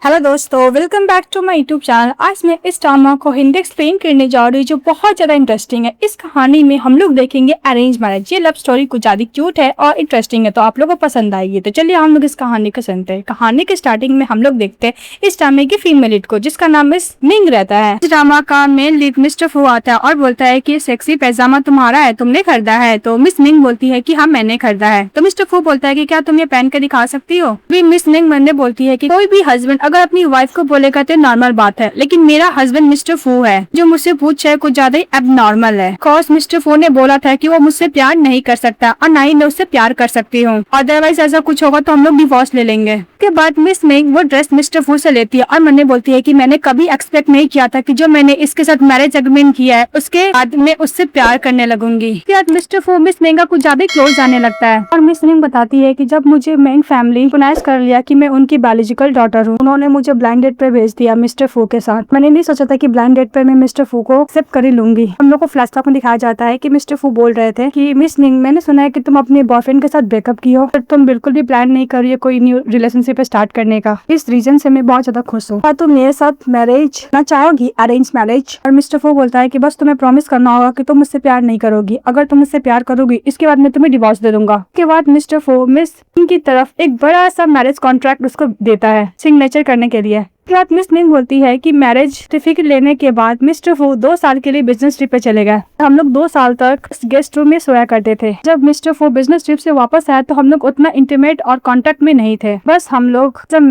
Hello दोस्तों, welcome back to my YouTube channel. आज मैं इस ड्रामा को हिंदी एक्सप्लेन करने जा रही हूँ जो बहुत ज्यादा इंटरेस्टिंग है। इस कहानी में हम लोग देखेंगे अरेंज मैरिज। ये लव स्टोरी कुछ ज्यादा क्यूट है और इंटरेस्टिंग है, तो आप लोगों को पसंद आएगी। तो चलिए हम लोग इस कहानी को सुनते हैं। कहानी के स्टार्टिंग में हम लोग देखते हैं इस ड्रामे की फीमेल लीड को, जिसका नाम मिस मिंग रहता है। इस ड्रामा का मेन लीड मिस्टर फू आता है और बोलता है कि सेक्सी पैजामा तुम्हारा है, तुमने खरीदा है? तो मिस मिंग बोलती है कि हाँ मैंने खरीदा है। तो मिस्टर फू बोलता है कि क्या तुम ये पहन कर दिखा सकती हो? मिस मिंग मैंने बोलती है कि कोई भी हस्बैंड अगर अपनी वाइफ को बोलेगा तो नॉर्मल बात है, लेकिन मेरा हस्बैंड मिस्टर फू है जो मुझसे पूछे कुछ ज्यादा ही एबनॉर्मल है। कॉज मिस्टर फू ने बोला था कि वो मुझसे प्यार नहीं कर सकता और ना ही मैं उससे प्यार कर सकती हूँ, अदरवाइज ऐसा कुछ होगा तो हम लोग डिवोर्स ले लेंगे। के बाद मिस मिंग वो ड्रेस मिस्टर फू से लेती है और मैंने बोलती है कि मैंने कभी एक्सपेक्ट नहीं किया था कि जो मैंने इसके साथ मैरिज एग्रीमेंट किया है उसके बाद मैं उससे प्यार करने लगूंगी। फिर मिस्टर फू मिस मिंग का कुछ ज्यादा क्लोज आने लगता है और मिस मिंग बताती है कि जब मुझे मिंग फैमिली रिकॉग्नाइज कर लिया कि मैं उनकी बायोलॉजिकल डॉटर हूँ, उन्होंने मुझे ब्लाइंड डेट पे भेज दिया मिस्टर फू के साथ। मैंने नहीं सोचा था कि ब्लाइंड डेट पे मैं मिस्टर फू को एक्सेप्ट कर ही लूंगी। हम लोग को फ्लैशबैक में दिखाया जाता है कि मिस्टर फू बोल रहे थे कि मिस मिंग, मैंने सुना है कि तुम अपने बॉयफ्रेंड के साथ ब्रेकअप की हो, पर तुम बिल्कुल भी प्लान नहीं कर रही हो कोई न्यू रिलेशनशिप स्टार्ट करने का। इस रीजन से मैं बहुत ज्यादा खुश हूँ। क्या तुम मेरे साथ मैरिज करना चाहोगी, अरेंज मैरिज? और मिस्टर फू बोलता है कि बस तुम्हें प्रॉमिस करना होगा कि तुम मुझसे प्यार नहीं करोगी। अगर तुम मुझसे प्यार करोगी इसके बाद मैं तुम्हें डिवोर्स दे दूंगा। उसके बाद मिस्टर फू मिस मिंग की तरफ एक बड़ा सा मैरिज कॉन्ट्रैक्ट उसको देता है सिग्नेचर करने के लिए। रात मिस मिंग बोलती है कि मैरिज सर्टिफिकेट लेने के बाद मिस्टर फू 2 साल के लिए बिजनेस ट्रिप पे चले गए। हम लोग 2 साल तक गेस्ट रूम में सोया करते थे। जब मिस्टर फू बिजनेस ट्रिप से वापस आया तो हम लोग उतना इंटीमेट और कांटेक्ट में नहीं थे। बस हम लोग जब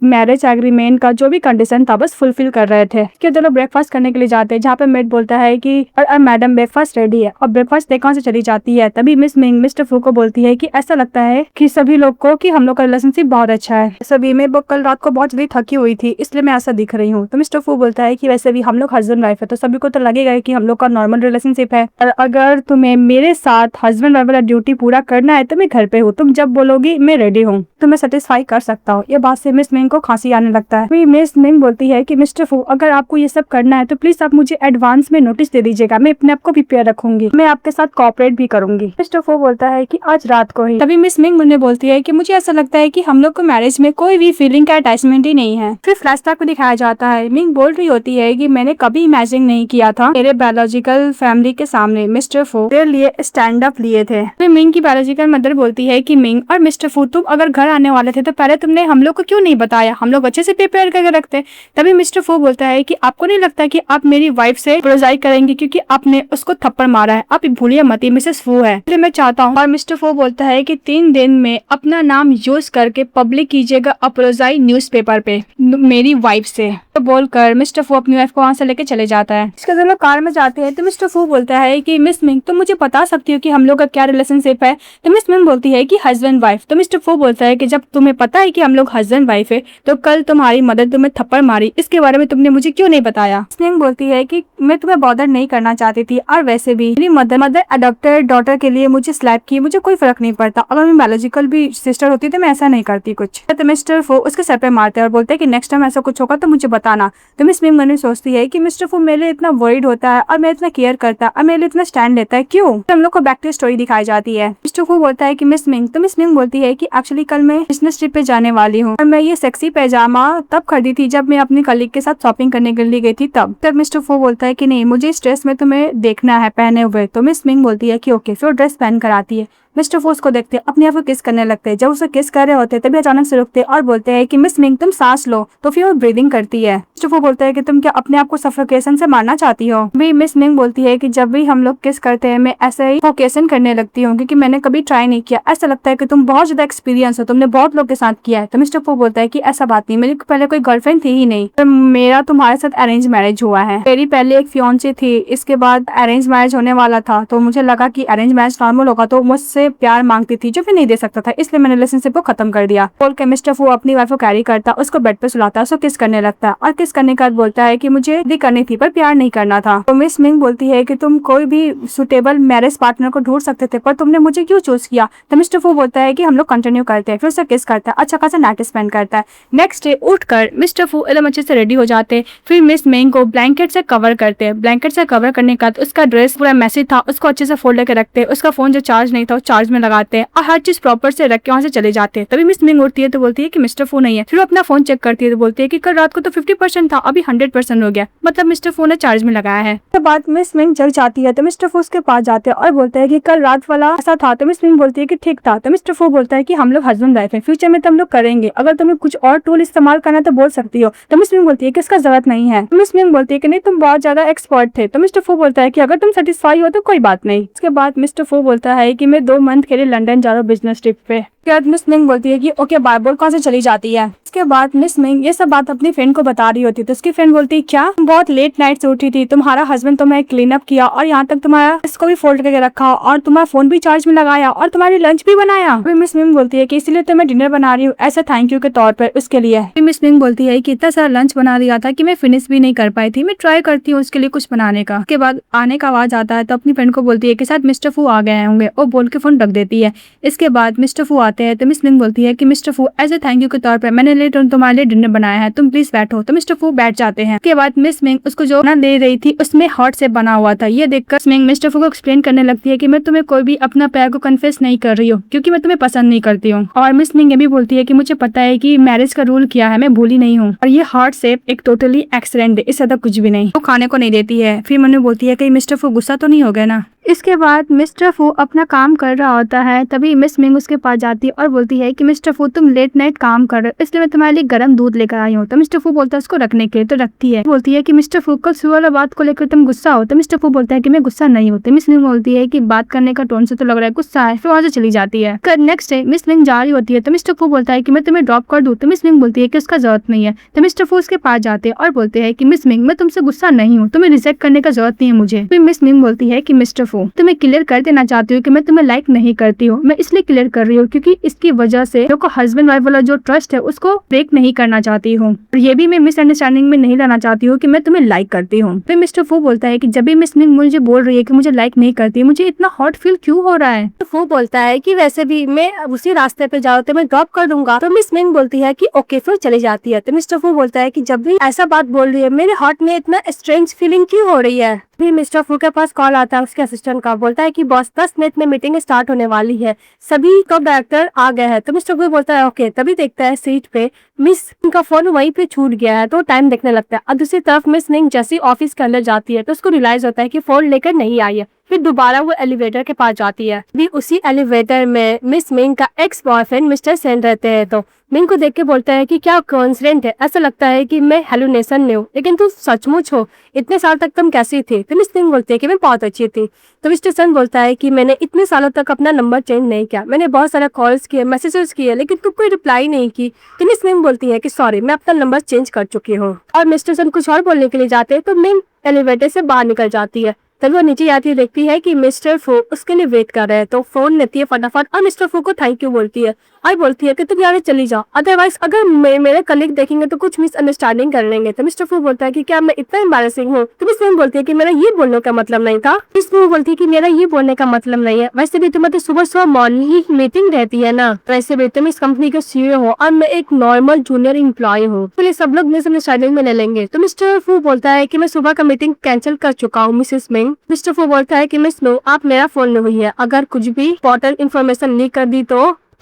मैरिज एग्रीमेंट का जो भी कंडीशन था बस फुलफिल कर रहे थे कि दोनों ब्रेकफास्ट करने के लिए जाते हैं, जहाँ पे मेड बोलता है कि मैडम ब्रेकफास्ट रेडी है और ब्रेकफास्ट देखने से चली जाती है। तभी मिस मिंग मिस्टर फू को बोलती है कि ऐसा लगता है कि सभी लोग को कि हम लोग का रिलेशनशिप बहुत अच्छा है। सभी में कल रात को बहुत जल्दी थकी हुई थी इसलिए मैं ऐसा दिख रही हूँ। तो मिस्टर फू बोलता है कि वैसे भी हम लोग हस्बैंड वाइफ है तो सभी को तो लगेगा कि हम लोग का नॉर्मल रिलेशनशिप है, और अगर तुम्हें मेरे साथ हस्बैंड वाइफ वाला ड्यूटी पूरा करना है तो मैं घर पे हूँ, तुम जब बोलोगी मैं रेडी हूँ, तो मैं सेटिस्फाई कर सकता हूँ। ये बात से मिस मिंग को खांसी आने लगता है। फिर मिस मिंग बोलती है कि मिस्टर फू अगर आपको ये सब करना है तो प्लीज आप मुझे एडवांस में नोटिस दे दीजिएगा, मैं अपने आप को प्रिपेयर रखूंगी, मैं आपके साथ कोऑपरेट भी करूंगी। मिस्टर फू बोलता है कि आज रात को ही। तभी मिस मिंग मुझे बोलती है कि मुझे ऐसा लगता है कि हम लोग को मैरिज में कोई भी फीलिंग का अटैचमेंट ही नहीं है। फिर फ्लैशबैक को दिखाया जाता है। मिंग बोल रही होती है कि मैंने कभी इमेजिन नहीं किया था मेरे बायोलॉजिकल फैमिली के सामने मिस्टर फू मेरे लिए स्टैंड अप लिए थे। फिर मिंग की बायोलॉजिकल मदर बोलती है कि मिंग और मिस्टर फू तुम अगर घर आने वाले थे तो पहले तुमने हम लोग को क्यों नहीं बताया, हम लोग अच्छे से प्रिपेयर करके रखते। तभी मिस्टर फू बोलता है कि आपको नहीं लगता कि आप मेरी वाइफ से प्रोजाइड करेंगे क्योंकि आपने उसको थप्पड़ मारा है, आप भूलिए मत मिसेस फू है, इसलिए मैं चाहता हूँ। और मिस्टर फू बोलता है कि 3 दिन में अपना नाम यूज करके पब्लिक कीजिएगा अप्रोजाई न्यूज़पेपर पे मेरी वाइफ से। तो बोलकर मिस्टर फू अपनी वाइफ को वहाँ से लेके चले जाता है। इसके बाद लोग कार में जाते हैं तो मिस्टर फू बोलता है कि मिस मिंग तुम मुझे बता सकती हो कि हम लोग का क्या रिलेशनशिप है? तो मिस मिंग बोलती है कि हस्बैंड वाइफ। तो मिस्टर फू बोलता है कि जब तुम्हें पता है कि हम लोग हस्बैंड वाइफ है तो कल तुम्हारी मदर तुम्हें थप्पड़ मारी, इसके बारे में तुमने मुझे क्यों नहीं बताया? मिस मिंग बोलती है कि मैं तुम्हें बॉदर नहीं करना चाहती थी और वैसे भी मेरी मदर अडॉप्टेड डॉटर के लिए मुझे स्लैप की, मुझे कोई फर्क नहीं पड़ता, अगर मैं बायोलॉजिकल भी सिस्टर होती तो मैं ऐसा नहीं करती कुछ। तो मिस्टर फू उसके सर पे मारते हैं और बोलते हैं कि नेक्स्ट टाइम ऐसा कुछ होगा तो मुझे बताना। तो मिस मिंग मन में सोचती है कि मिस्टर फू मेरे लिए इतना वरीड होता है और मैं इतना केयर करता है और मेरे लिए इतना स्टैंड लेता है, क्यों? तो हम लोग को बैक टू स्टोरी दिखाई जाती है। मिस्टर फू बोलता है कि मिस मिंग, तो मिस मिंग बोलती है कि एक्चुअली कल मैं बिजनेस ट्रिप पे जाने वाली हूँ और मैं ये सेक्सी पैजामा तब खरीदी थी जब मैं अपनी कलीग के साथ शॉपिंग करने के लिए गई थी तब मिस्टर फू बोलता है कि नहीं, मुझे इस ड्रेस में तुम्हें देखना है पहने हुए। तो मिस मिंग बोलती है कि ओके। फिर ड्रेस पहन कर आती है। मिस्टर फू को देखते अपने आप को किस करने लगते हैं। जब उसे किस कर रहे होते हैं तभी अचानक से रुकते और बोलते हैं कि मिस मिंग तुम सांस लो। तो फिर वो ब्रीदिंग करती है। मिस्टर फू बोलता है कि तुम क्या अपने आप को सफोकेशन से मारना चाहती हो? भी मिस मिंग बोलती है कि जब भी हम लोग किस करते हैं मैं ऐसे ही सफोकेशन करने लगती हूँ क्योंकि मैंने कभी ट्राई नहीं किया, ऐसा लगता है कि तुम बहुत ज्यादा एक्सपीरियंस हो, तुमने बहुत लोग के साथ किया है। तो मिस्टर फू बोलता है कि ऐसा बात नहीं, मेरी पहले कोई गर्लफ्रेंड थी ही नहीं, तो मेरा तुम्हारे साथ अरेंज मैरिज हुआ है। मेरी पहले एक फियांसी थी, इसके बाद अरेंज मैरिज होने वाला था तो मुझे लगा कि अरेंज मैरिज नॉर्मल होगा तो मुझसे प्यार मांगती थी जो भी नहीं दे सकता था, इसलिए मैंने रिलेशनशिप को खत्म कर दिया। बोल के मिस्टर फू अपनी वाइफ को कैरी करता, उसको बेड पे सुलाता, उसको किस करने लगता और किस करने के बाद बोलता है कि मुझे भी करनी थी पर प्यार नहीं करना था। तो मिस मिंग बोलती है कि तुम कोई भी सुटेबल मैरिज पार्टनर को ढूंढ सकते थे पर तुमने मुझे क्यों चूज किया? तो मिस्टर फू बोलता है कि हम लोग कंटिन्यू करते हैं। फिर उसे किस करता है, अच्छा खासा नाइट स्पेंड करता है। नेक्स्ट डे उठकर मिस्टर फू एकदम अच्छे से रेडी हो जाते हैं। फिर मिस मिंग को ब्लैंकेट से कवर करते हैं। ब्लैंकेट से कवर करने के बाद उसका ड्रेस पूरा मैसी था, उसको अच्छे से फोल्ड करके रखते हैं। उसका फोन जो चार्ज नहीं था वो चार्ज में लगाते हैं और हर चीज प्रॉपर से रख के वहाँ से चले जाते हैं। तभी मिस मिंग उठती है तो बोलती है कि मिस्टर फू नहीं है। फिर अपना फोन चेक करती है तो बोलती है कि कल रात को तो 50% था, अभी 100% हो गया, मतलब मिस्टर फू ने चार्ज में लगाया है। उसके बाद मिस मिंग जग जाती है तो मिस्टर फू उसके पास जाते हैं और बोलते हैं कि कल रात वाला ऐसा था। तो मिस मिंग बोलती है कि ठीक था। तो मिस्टर फू बोलता है कि हम लोग हस्बैंड वाइफ है, फ्यूचर में तो हम लोग करेंगे, अगर तुम्हें कुछ और टूल इस्तेमाल करना तो बोल सकती हो। तो मिस मिंग बोलती है कि इसका जरूरत नहीं है। मिस मिंग बोलती है कि नहीं, तुम बहुत ज्यादा एक्सपर्ट थे। तो मिस्टर फू बोलता है कि अगर तुम सेटिस्फाई हो तो कोई बात नहीं। उसके बाद मिस्टर फू बोलता है कि मैं 2 मंथ के लिए लंदन जा रहा हूँ बिजनेस ट्रिप पे। मिस मिंग बोलती है कि ओके बाय, बोल कहाँ से चली जाती है। उसके बाद मिस मिंग ये सब बात अपनी फ्रेंड को बता रही होती है तो उसकी फ्रेंड बोलती है क्या तुम बहुत लेट नाइट से उठी थी, तुम्हारा हस्बैंड तुम्हें क्लीन अप किया और यहाँ तक तुम्हारा इसको भी फोल्ड करके रखा और तुम्हारा फोन भी चार्ज में लगाया और तुम्हारी लंच भी बनाया। फिर मिस मिंग बोलती है कि इसलिए तो मैं डिनर बना रही हूँ ऐसा थैंक यू के तौर पर उसके लिए। फिर मिस मिंग बोलती है कि इतना सारा लंच बना दिया था कि मैं फिनिश भी नहीं कर पाई थी, मैं ट्राई करती हूँ उसके लिए कुछ बनाने का। उसके बाद आने का आवाज आता है तो अपनी फ्रेंड को बोलती है कि शायद मिस्टर फू आ गए होंगे और बोल के फोन रख देती है। इसके बाद मिस्टर फू आते हैं तो मिस मिंग बोलती है कि मिस्टर फू एज ए थैंक यू के तौर पर मैंने तुम्हारे लिए डिनर बनाया है, तुम प्लीज बैठो। तो मिस्टर फू बैठ जाते हैं। उसके बाद मिस मिंग उसको जो ना दे रही थी उसमें हॉट से बना हुआ था। ये देखकर मिस मिंग मिस्टर फू को एक्सप्लेन करने लगती है कि मैं तुम्हें कोई भी अपना प्यार को कन्फेस नहीं कर रही हूँ क्योंकि मैं तुम्हें पसंद नहीं करती हूँ। और मिस मिंग ये भी बोलती है कि मुझे पता है कि मैरिज का रूल क्या है, मैं भूली नहीं हूँ और ये हार्ट शेप एक टोटली एक्सीडेंट है, इससे ज्यादा कुछ भी नहीं। वो खाने को नहीं देती है। फिर मनु बोलती है कि मिस्टर फू गुस्सा तो नहीं हो गया ना। इसके बाद मिस्टर फू अपना काम कर रहा होता है तभी मिस मिंग उसके पास जाती है और बोलती है कि मिस्टर फू तुम लेट नाइट काम कर रहे हो इसलिए मैं तुम्हारे लिए गर्म दूध लेकर आई हूँ। तो मिस्टर फू बोलता है उसको रखने के लिए, तो रखती है। बोलती है कि मिस्टर फू कल सुबह वाला बात को लेकर तुम गुस्सा हो। तो मिस्टर फू बोलता है कि मैं गुस्सा नहीं होती। मिस मिंग बोलती है कि बात करने का टोन से तो लग रहा है गुस्सा है। फिर वहाँ से चली जाती है। नेक्स्ट डे मिस मिंग जा रही होती है तो मिस्टर फू बोलता है कि मैं तुम्हें ड्रॉप कर दूं। तो मिस मिंग बोलती है कि उसका जरूरत नहीं है। तो मिस्टर फू उसके पास जाते हैं और बोलते हैं कि मिस मिंग मैं तुमसे गुस्सा नहीं हूँ, तुम्हें रिजेक्ट करने का जरूरत नहीं है मुझे। फिर मिस मिंग बोलती है कि मिस्टर फू तुम्हें क्लियर कर देना चाहती हूँ कि मैं तुम्हें लाइक नहीं करती हूँ, मैं इसलिए क्लियर कर रही हूँ क्योंकि इसकी वजह से जो हस्बैंड वाइफ वाला जो ट्रस्ट है उसको ब्रेक नहीं करना चाहती हूँ और ये भी मैं मिसअंडरस्टैंडिंग में नहीं लाना चाहती हूँ कि मैं तुम्हें लाइक करती हूँ। फिर मिस्टर फू बोलता है कि जब भी मिस मिंग मुझे बोल रही है कि मुझे लाइक नहीं करती, मुझे इतना हॉट फील क्यों हो रहा है। तो फू बोलता है कि वैसे भी मैं उसी रास्ते पे जाऊँ तो मैं ड्रॉप कर दूंगा। तो मिस मिंग बोलती है कि ओके, फिर चली जाती है। तो मिस्टर फू बोलता है कि जब भी ऐसा बात बोल रही है मेरे हार्ट में इतना स्ट्रेंज फीलिंग क्यों हो रही है। फिर मिस्टर फू के पास कॉल आता है उसके असिस्टेंट का, बोलता है कि बॉस 10 मिनट में मीटिंग स्टार्ट होने वाली है, सभी टॉप डायरेक्टर आ गए हैं। तो मिस्टर फू बोलता है ओके। तभी देखता है सीट पे मिस का फोन वहीं पे छूट गया है तो टाइम देखने लगता है। और दूसरी तरफ मिस मिंग जैसी ऑफिस के अंदर जाती है तो उसको रियलाइज होता है कि फोन लेकर नहीं आई है। फिर दोबारा वो एलिवेटर के पास जाती है। भी उसी एलिवेटर में मिस मिंग का एक्स बॉयफ्रेंड मिस्टर सेन रहते हैं। तो मिंग को देख के बोलता है कि क्या कोइंसिडेंट है, ऐसा लगता है कि मैं हेलुनेशन में हूँ, लेकिन तू सचमुच हो, इतने साल तक तुम कैसी थी। तो मिस मिंग बोलती है कि मैं बहुत अच्छी थी। तो मिस्टर सेन बोलता है कि मैंने इतने सालों तक अपना नंबर चेंज नहीं किया, मैंने बहुत सारे कॉल्स किए, मैसेजेस किए, लेकिन तुम कोई रिप्लाई नहीं की। तो मिस मिंग बोलती है कि सॉरी, मैं अपना नंबर चेंज कर चुकी हूँ। और मिस्टर सेन कुछ और बोलने के लिए जाते हैं तो मिंग एलिवेटर से बाहर निकल जाती है। तभी वो नीचे आती है, देखती है कि मिस्टर फू उसके लिए वेट कर रहे हैं। तो फोन लेती है फटाफट और मिस्टर फू को थैंक यू बोलती है और बोलती है कि तुम यहाँ से चली जाओ, अदरवाइज अगर मेरे कलीग देखेंगे तो कुछ मिसअंडरस्टैंडिंग कर लेंगे। तो मिस्टर फू बोलता है कि क्या मैं इतना एम्बैरेसिंग हूँ। तो मिस मिंग बोलती है कि मेरा ये बोलने का मतलब नहीं था। मिस मिंग बोलती है कि मेरा ये बोलने का मतलब नहीं है, वैसे भी तुम्हें तो सुबह सुबह मॉर्निंग ही मीटिंग रहती है ना, वैसे भी तुम इस कंपनी के सीईओ हो और मैं एक नॉर्मल जूनियर एम्प्लॉय हूँ, तो सब लोग मिसअंडरस्टैंडिंग में ले लेंगे। तो मिस्टर फू बोलता है कि मैं सुबह का मीटिंग कैंसिल कर चुका हूँ मिसेस मिंग। मिस्टर फू बोलता है कि मिस मिंग आप मेरा फोन नहीं है, अगर कुछ भी इंपॉर्टेंट इन्फॉर्मेशन लीक कर दी